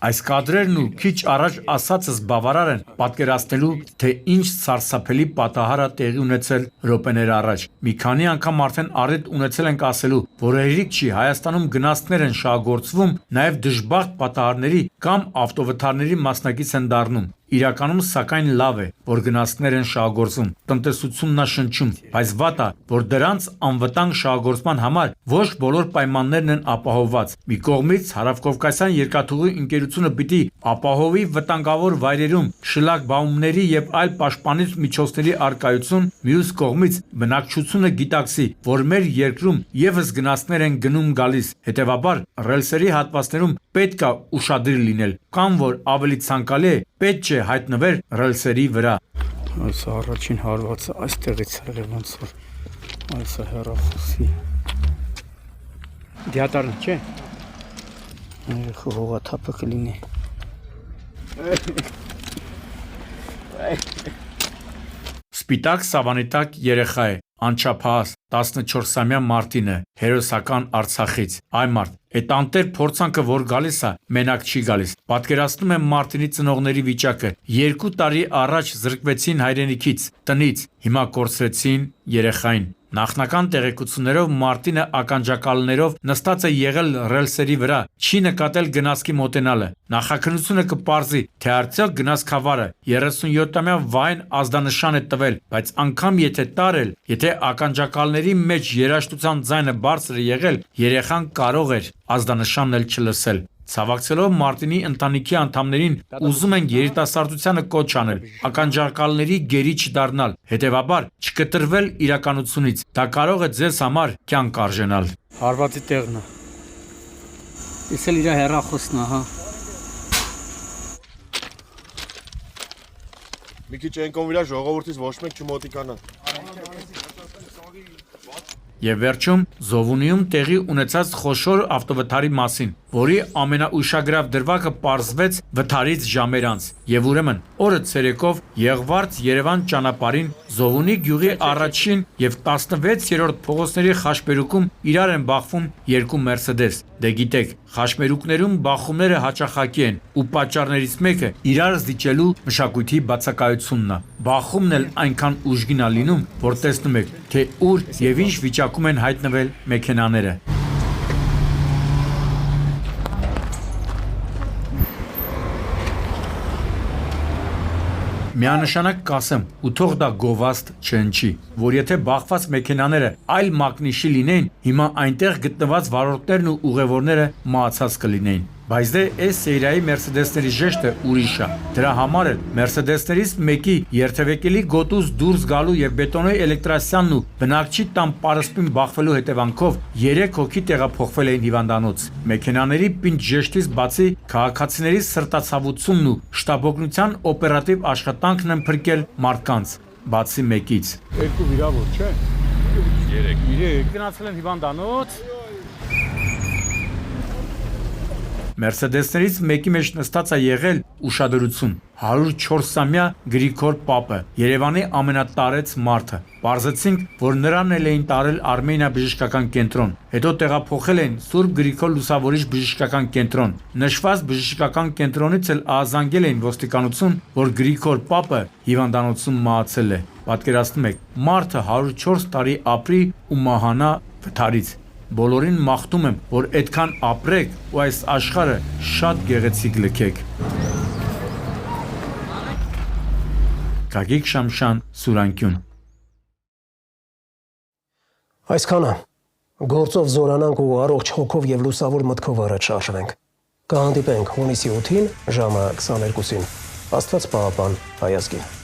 Այս կադրերն ու քիչ առաջ ասածս բավարար են պատկերացնելու, թե ինչ սարսափելի պատահար է տեղի ունեցել րոպեներ առաջ։ Մի քանի անգամ արդեն առիթ ունեցել ենք ասելու, որ հերիք չի Հայաստանում գնացքներ են շահագործվում, նաև դժբախտ պատահարների կամ ավտովթարների մասնակից են դառնում։ Իրականում սակայն լավ է, որ գնացքներ են շահագործվում, տնտեսությունն է շնչում, բայց վատ է, որ դրանց անվտանգ շահագործման համար ոչ բոլոր պայմաններն են ապահովված։ Մի կողմից Հարավկովկասյան երկաթուղի ընկերությունը պիտի ապահովի վտանգավոր վայրերում շլագբաումների եւ այլ պաշտպանիչ միջոցների առկայություն, մյուս կողմից բնակչությունը գիտակցի, որ մեր երկրում եւս գնացքներ են գնում գալիս, հետեւաբար ռելսերի հատվածներում պետք է ուշադիր լինել, կամ որ ավելի ցանկալի է պետք չէ հայտնվեր ռելսերի վրա։ Այս առաջին հարվածը այստեղից ել է ոնց որ այս հեռախոսի դիատարն չէ։ Հողաթափը կլինի։ Սպիտակ սավանի տակ երեխա է, անչափահաս 14-ամյա Մարտինը, հերոսական Արցախից։ Այ մարդ, այդ անտեր փորձանքը որ գալիս է, մենակ չի գալիս։ Պատկերացնում եմ Մարտինի ծնողների վիճակը։ 2 տարի առաջ զրկվեցին հայրենիքից, տնից, հիմա կորցրեցին երեխային։ Նախնական տեղեկություններով Մարտինը ականջակալներով նստած է եղել ռելսերի վրա, չի նկատել գնացքի մոտենալը։ Նախաքննությունը կպարզի, թե արդյոք գնացքավարը 37-ամյա Վայն ազդանշան է տվել, բայց անգամ եթե տարել, եթե ականջակալների մեջ երաժշտության ձայնը բարձր է եղել, երեխան կարող էր ազդանշանն էլ չլսել։ Ցավակցելով Մարտինի ընտանիքի անդամներին ուզում են երիտասարդությանը կոչ անել, ականջակալների գերի չդառնալ, հետևաբար չկտրվել իրականությունից։ Դա կարող է ձեզ համար կյանք արժենալ։ Հարվածի տեղն է։ Ես էլ իր հեռախոսն է, հա։ Մի քիչ ենկով իրա ժողովրդից ոչ մեկ չմոտիկանա։ Եվ վերջում Զովունիում տեղի ունեցած խոշոր ավտովթարի մասին, որի ամենաուշագրավ դրվագը պարզվեց վթարից ժամեր անց, եւ ուրեմն օրը ցերեկով Եղվարդ Երևան ճանապարհին Զովունի գյուղի առաջին եւ 16-րդ փողոցների խաչմերուկում իրար են բախվում 2 Մերսեդես։ Դե գիտեք, խաչմերուկներում բախումները հաճախակի են ու պատճառներից մեկը իրար զիջելու մշակույթի բացակայությունն է։ Բախումն էլ այնքան ուժգին է լինում, որ տեսնում եք, թե ուր եւ ինչ վիճակում են հայտնվել մեքենաները։ Միանշանակ կասեմ, ու թող դա գովաստ չընչի, որ եթե բախված մեքենաները այլ մակնիշի լինեին, հիմա այնտեղ գտնված վարորդներն ու ուղևորները մահացած կլինեին։ Բայց դե այս սերիայի Մերսեդեսների ժեշտը ուրիշ է։ Դրա համար էլ Մերսեդեսներից մեկի երթևեկելի գոտուց դուրս գալու եւ բետոնե էլեկտրասյանն ու բնակչի տան պարսպին բախվելու հետևանքով 3 հոգի տեղափոխվել էին հիվանդանոց։ Մեքենաների պինդ ժեշտից բացի քաղաքացիների սրտացավությունն ու շտաբօգնության օպերատիվ աշխատանքն են փրկել մարդկանց, բացի մեկից։ 2 վիրավոր, չէ։ 3 գնացել են հիվանդանոց։ Մերսեդեսներից մեկի մեջ նստած է եղել ուշադրություն 104-ամյա Գրիգոր Պապը, Երևանի ամենատարեց մարդը։ Պարզեցինք, որ նրան էլ էին տարել Արմենիա բժշկական կենտրոն, հետո տեղափոխել էին Սուրբ Գրիգոր Լուսավորիչ բժշկական կենտրոն։ Նշված բժշկական կենտրոնից էլ ահազանգել էին ոստիկանություն, որ Գրիգոր Պապը հիվանդանոցում մահացել է։ Պատկերացնում եք, մարդը 104 տարի ապրի ու մահանա վթարից։ Բոլորին մաղթում եմ, որ այդքան ապրեք ու այս աշխարհը շատ գեղեցիկ լքեք։ Գագիկ Շամշան, Սուրանկյուն։ Այսքանը Գործով զորանանք ու առողջ հոգով եւ լուսավոր մտքով առաջ շարժվենք։ Կհանդիպենք հունիսի 8-ին ժամը 22-ին։ Աստված պահապան հայազգին։